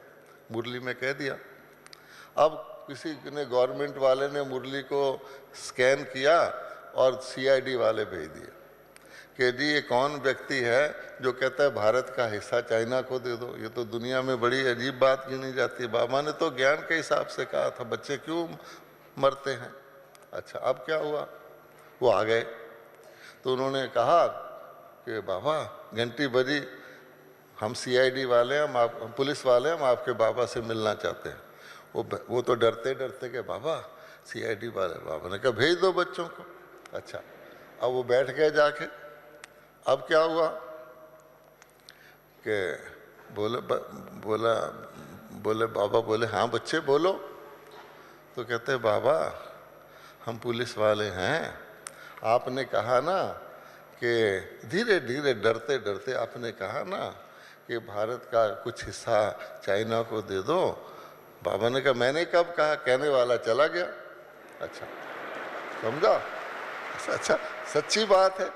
मुरली में कह दिया। अब किसी ने, गवर्नमेंट वाले ने मुरली को स्कैन किया और सीआईडी वाले भेज दिए कि जी ये कौन व्यक्ति है जो कहता है भारत का हिस्सा चाइना को दे दो। ये तो दुनिया में बड़ी अजीब बात गिनी जाती है। बाबा ने तो ज्ञान के हिसाब से कहा था, बच्चे क्यों मरते हैं। अच्छा, अब क्या हुआ? वो आ गए तो उन्होंने कहा कि बाबा घंटी बजी, हम सीआईडी वाले हैं, हम पुलिस वाले हैं, हम आपके बाबा से मिलना चाहते हैं। वो तो डरते डरते कि बाबा सीआईडी वाले। बाबा ने कहा भेज दो बच्चों को। अच्छा, अब वो बैठ गए जाके। अब क्या हुआ कि बोले बाबा बोले हाँ बच्चे बोलो। तो कहते हैं बाबा हम पुलिस वाले हैं, आपने कहा ना कि धीरे धीरे डरते डरते आपने कहा ना कि भारत का कुछ हिस्सा चाइना को दे दो। बाबा ने कहा मैंने कब कहा, कहने वाला चला गया। अच्छा, समझा? अच्छा, सच्ची बात है।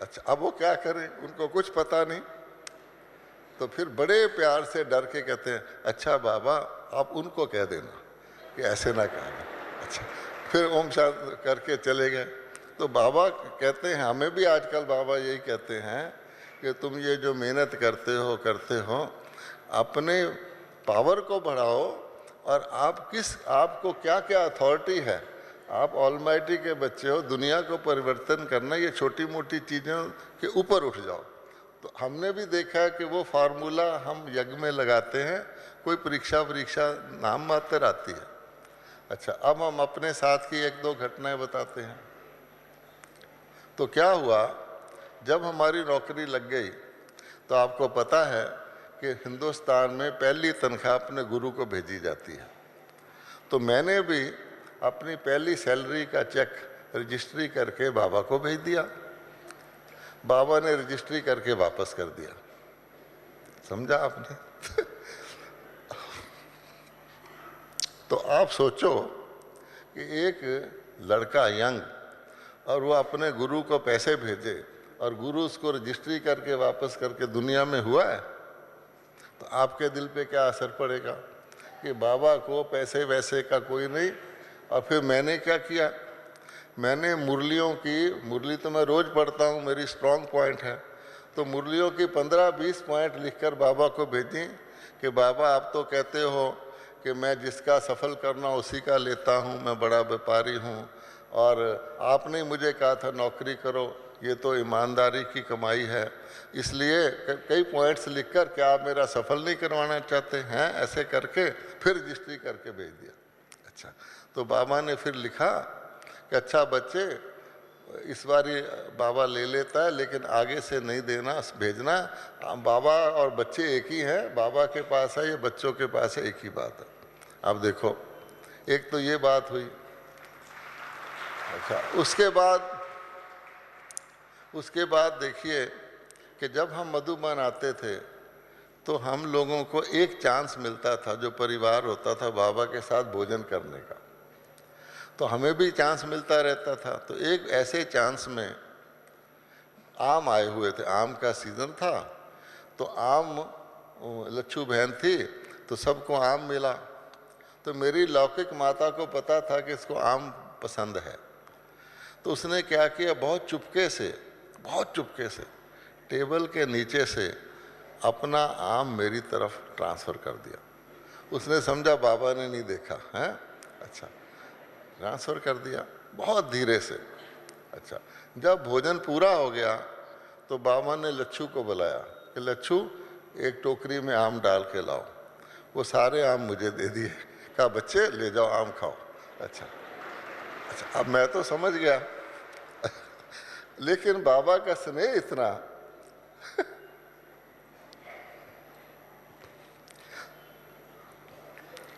अच्छा, अब वो क्या करें, उनको कुछ पता नहीं। तो फिर बड़े प्यार से डर के कहते हैं अच्छा बाबा आप उनको कह देना कि ऐसे ना कहना। अच्छा, फिर ओम शांति करके चले गए। तो बाबा कहते हैं, हमें भी आजकल बाबा यही कहते हैं कि तुम ये जो मेहनत करते हो अपने पावर को बढ़ाओ, और आपको क्या क्या अथॉरिटी है। आप ऑलमाइटी के बच्चे हो, दुनिया को परिवर्तन करना, ये छोटी मोटी चीज़ों के ऊपर उठ जाओ। तो हमने भी देखा है कि वो फार्मूला हम यज्ञ में लगाते हैं, कोई परीक्षा नाम मात्र आती है। अच्छा, अब हम अपने साथ की 1-2 घटनाएं बताते हैं। तो क्या हुआ, जब हमारी नौकरी लग गई तो आपको पता है कि हिंदुस्तान में पहली तनख्वाह अपने गुरु को भेजी जाती है। तो मैंने भी अपनी पहली सैलरी का चेक रजिस्ट्री करके बाबा को भेज दिया। बाबा ने रजिस्ट्री करके वापस कर दिया। समझा आपने? तो आप सोचो कि एक लड़का यंग और वो अपने गुरु को पैसे भेजे और गुरु उसको रजिस्ट्री करके वापस करके दुनिया में हुआ है, तो आपके दिल पे क्या असर पड़ेगा कि बाबा को पैसे वैसे का कोई नहीं। और फिर मैंने क्या किया, मैंने मुरली तो मैं रोज़ पढ़ता हूँ, मेरी स्ट्रॉन्ग पॉइंट है, तो मुरलियों की 15-20 पॉइंट लिखकर बाबा को भेजी कि बाबा आप तो कहते हो कि मैं जिसका सफल करना उसी का लेता हूँ, मैं बड़ा व्यापारी हूँ, और आपने मुझे कहा था नौकरी करो, ये तो ईमानदारी की कमाई है, इसलिए कई पॉइंट्स लिखकर क्या आप मेरा सफल नहीं करवाना चाहते हैं? ऐसे करके फिर रजिस्ट्री करके भेज दिया। अच्छा, तो बाबा ने फिर लिखा कि अच्छा बच्चे, इस बारी बाबा ले लेता है लेकिन आगे से नहीं देना, भेजना। बाबा और बच्चे एक ही हैं, बाबा के पास है, ये बच्चों के पास है, एक ही बात है। अब देखो, एक तो ये बात हुई। अच्छा, उसके बाद देखिए कि जब हम मधुबन आते थे तो हम लोगों को एक चांस मिलता था, जो परिवार होता था बाबा के साथ भोजन करने का, तो हमें भी चांस मिलता रहता था। तो एक ऐसे चांस में आम आए हुए थे, आम का सीज़न था, तो आम लच्छू बहन थी तो सबको आम मिला। तो मेरी लौकिक माता को पता था कि इसको आम पसंद है, तो उसने क्या किया, बहुत चुपके से टेबल के नीचे से अपना आम मेरी तरफ ट्रांसफ़र कर दिया। उसने समझा बाबा ने नहीं देखा है। अच्छा, ट्रांसफ़र कर दिया बहुत धीरे से। अच्छा, जब भोजन पूरा हो गया तो बाबा ने लच्छू को बुलाया कि लच्छू एक टोकरी में आम डाल के लाओ। वो सारे आम मुझे दे दिए, कहा बच्चे ले जाओ आम खाओ। अच्छा, अब मैं तो समझ गया लेकिन बाबा का स्नेह इतना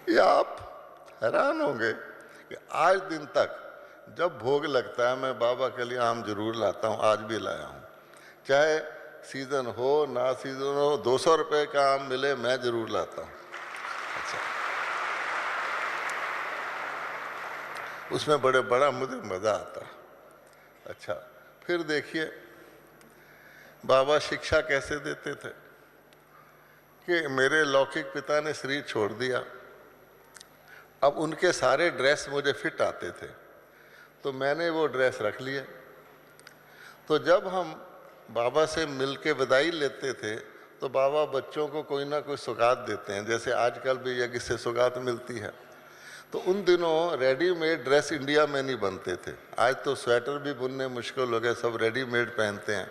ये आप हैरान होंगे कि आज दिन तक जब भोग लगता है मैं बाबा के लिए आम जरूर लाता हूँ, आज भी लाया हूँ। चाहे सीज़न हो ना सीज़न हो, 200 रुपये का आम मिले मैं जरूर लाता हूँ। अच्छा, उसमें बड़ा मुझे मज़ा आता। अच्छा, फिर देखिए बाबा शिक्षा कैसे देते थे कि मेरे लौकिक पिता ने शरीर छोड़ दिया, अब उनके सारे ड्रेस मुझे फिट आते थे, तो मैंने वो ड्रेस रख लिए। तो जब हम बाबा से मिल के विदाई लेते थे तो बाबा बच्चों को कोई ना कोई सौगात देते हैं, जैसे आजकल भी यज्ञ से सौगात मिलती है। तो उन दिनों रेडीमेड ड्रेस इंडिया में नहीं बनते थे, आज तो स्वेटर भी बुनने मुश्किल हो गए, सब रेडीमेड पहनते हैं।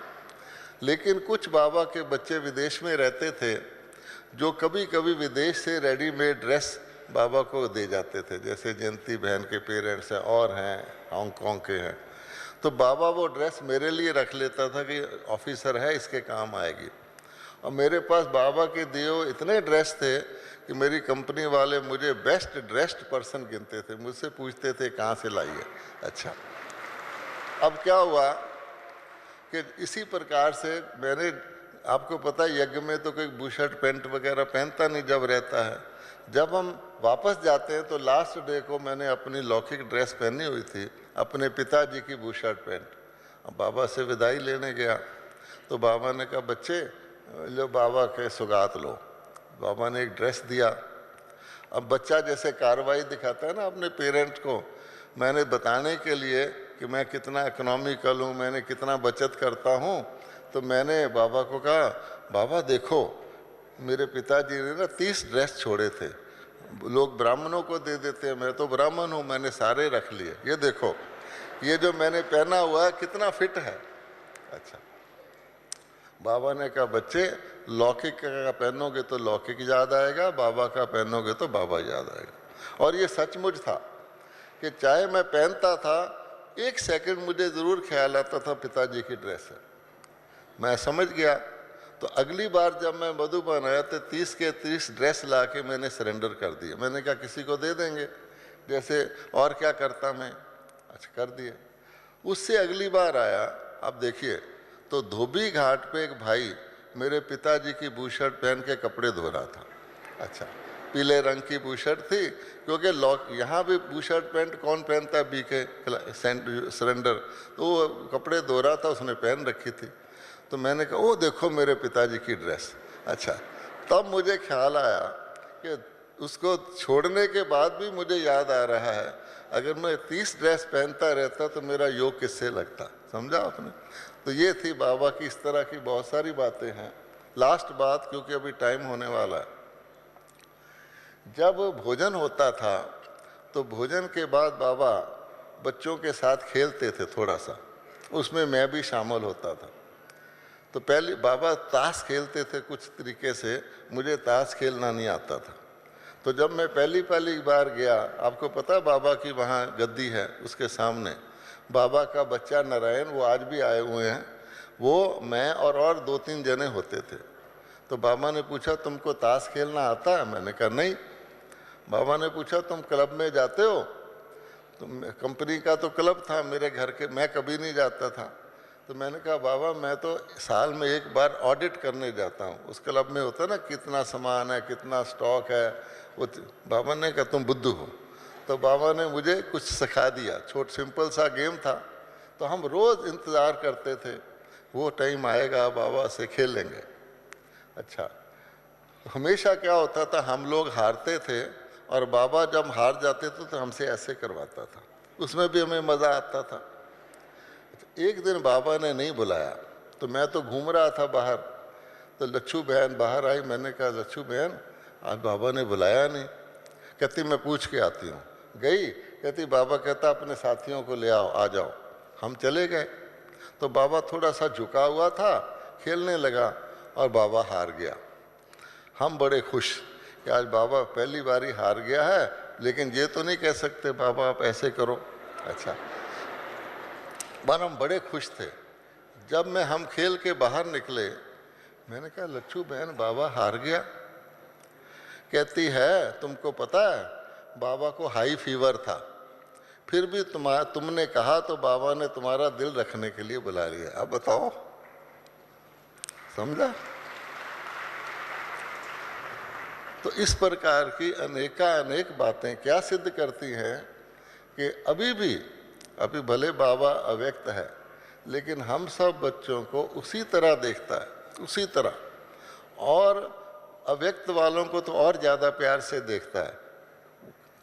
लेकिन कुछ बाबा के बच्चे विदेश में रहते थे जो कभी कभी विदेश से रेडीमेड ड्रेस बाबा को दे जाते थे, जैसे जयंती बहन के पेरेंट्स हैं और हैं हांगकांग के हैं। तो बाबा वो ड्रेस मेरे लिए रख लेता था कि ऑफिसर है इसके काम आएगी। और मेरे पास बाबा के दिए हुए इतने ड्रेस थे कि मेरी कंपनी वाले मुझे बेस्ट ड्रेस्ड पर्सन गिनते थे, मुझसे पूछते थे कहाँ से लाई है। अच्छा, अब क्या हुआ कि इसी प्रकार से मैंने, आपको पता है यज्ञ में तो कोई बूशर्ट पैंट वगैरह पहनता नहीं जब रहता है। जब हम वापस जाते हैं तो लास्ट डे को मैंने अपनी लौकिक ड्रेस पहनी हुई थी, अपने पिताजी की बूशर्ट पैंट। अब बाबा से विदाई लेने गया तो बाबा ने कहा बच्चे लो बाबा के सौगात लो। बाबा ने एक ड्रेस दिया। अब बच्चा जैसे कार्रवाई दिखाता है ना अपने पेरेंट्स को, मैंने बताने के लिए कि मैं कितना इकोनॉमिकल हूँ, मैंने कितना बचत करता हूँ, तो मैंने बाबा को कहा बाबा देखो मेरे पिताजी ने ना 30 ड्रेस छोड़े थे, लोग ब्राह्मणों को दे देते हैं, मैं तो ब्राह्मण हूँ, मैंने सारे रख लिए, ये देखो ये जो मैंने पहना हुआ है कितना फिट है। अच्छा, बाबा ने कहा बच्चे लौकिक का पहनोगे तो लौकिक याद आएगा, बाबा का पहनोगे तो बाबा याद आएगा। और ये सचमुच था कि चाहे मैं पहनता था, एक सेकंड मुझे ज़रूर ख्याल आता था पिताजी की ड्रेस है, मैं समझ गया। तो अगली बार जब मैं मधुबन आया तो 30 के 30 ड्रेस ला के मैंने सरेंडर कर दिए। मैंने कहा किसी को दे देंगे, जैसे और क्या करता मैं, अच्छा कर दिए। उससे अगली बार आया, अब देखिए, तो धोबी घाट पे एक भाई मेरे पिताजी की बूशर्ट पहन के कपड़े धो रहा था। अच्छा, पीले रंग की बूशर्ट थी, क्योंकि लॉक यहाँ भी बूशर्ट पैंट कौन पहनता है बीके सरेंडर, तो वो कपड़े धो रहा था, उसने पहन रखी थी। तो मैंने कहा ओ देखो मेरे पिताजी की ड्रेस। अच्छा, तब मुझे ख्याल आया कि उसको छोड़ने के बाद भी मुझे याद आ रहा है, अगर मैं 30 ड्रेस पहनता रहता तो मेरा योग किससे लगता, समझा आपने। तो ये थी बाबा की, इस तरह की बहुत सारी बातें हैं। लास्ट बात, क्योंकि अभी टाइम होने वाला है, जब भोजन होता था तो भोजन के बाद बाबा बच्चों के साथ खेलते थे थोड़ा सा, उसमें मैं भी शामिल होता था। तो पहले बाबा ताश खेलते थे कुछ तरीके से, मुझे ताश खेलना नहीं आता था। तो जब मैं पहली बार गया, आपको पता बाबा की वहाँ गद्दी है, उसके सामने बाबा का बच्चा नारायण, वो आज भी आए हुए हैं, वो मैं और 2-3 जने होते थे। तो बाबा ने पूछा तुमको ताश खेलना आता है? मैंने कहा नहीं। बाबा ने पूछा तुम क्लब में जाते हो? तो कंपनी का तो क्लब था मेरे घर के, मैं कभी नहीं जाता था। तो मैंने कहा बाबा मैं तो साल में एक बार ऑडिट करने जाता हूँ, उस क्लब में होता है ना कितना सामान है, कितना स्टॉक है वो। बाबा ने कहा तुम बुद्धू हो। तो बाबा ने मुझे कुछ सिखा दिया, सिंपल सा गेम था। तो हम रोज़ इंतज़ार करते थे वो टाइम आएगा बाबा से खेलेंगे। अच्छा, हमेशा क्या होता था, हम लोग हारते थे और बाबा जब हार जाते थे तो हमसे ऐसे करवाता था, उसमें भी हमें मज़ा आता था। एक दिन बाबा ने नहीं बुलाया, तो मैं तो घूम रहा था बाहर, तो लच्छू बहन बाहर आई। मैंने कहा लच्छू बहन आज बाबा ने बुलाया नहीं। कहती मैं पूछ के आती हूँ। गई, कहती बाबा कहता अपने साथियों को ले आओ, आ जाओ। हम चले गए, तो बाबा थोड़ा सा झुका हुआ था, खेलने लगा और बाबा हार गया। हम बड़े खुश कि आज बाबा पहली बारी हार गया है, लेकिन ये तो नहीं कह सकते बाबा आप ऐसे करो। अच्छा, पर हम बड़े खुश थे। जब हम खेल के बाहर निकले, मैंने कहा लच्छू बहन बाबा हार गया। कहती है तुमको पता है बाबा को हाई फीवर था, फिर भी तुमने कहा तो बाबा ने तुम्हारा दिल रखने के लिए बुला लिया। अब बताओ, समझा। तो इस प्रकार की अनेक बातें क्या सिद्ध करती हैं कि अभी भले बाबा अव्यक्त है, लेकिन हम सब बच्चों को उसी तरह देखता है, उसी तरह, और अव्यक्त वालों को तो और ज़्यादा प्यार से देखता है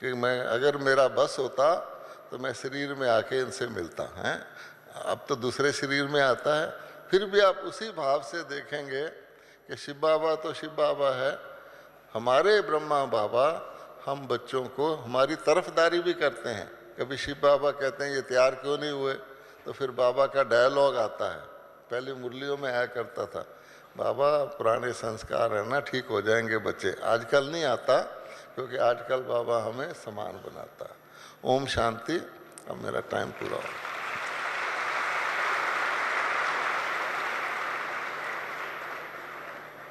कि मैं अगर मेरा बस होता तो मैं शरीर में आके इनसे मिलता है। अब तो दूसरे शरीर में आता है, फिर भी आप उसी भाव से देखेंगे कि शिव बाबा तो शिव बाबा है, हमारे ब्रह्मा बाबा हम बच्चों को हमारी तरफदारी भी करते हैं। कभी शिव बाबा कहते हैं ये तैयार क्यों नहीं हुए, तो फिर बाबा का डायलॉग आता है, पहले मुरलियों में आया करता था, बाबा पुराने संस्कार है ना, ठीक हो जाएंगे बच्चे। आजकल नहीं आता, क्योंकि आजकल बाबा हमें समान बनाता है। ओम शांति। अब मेरा टाइम पूरा हो।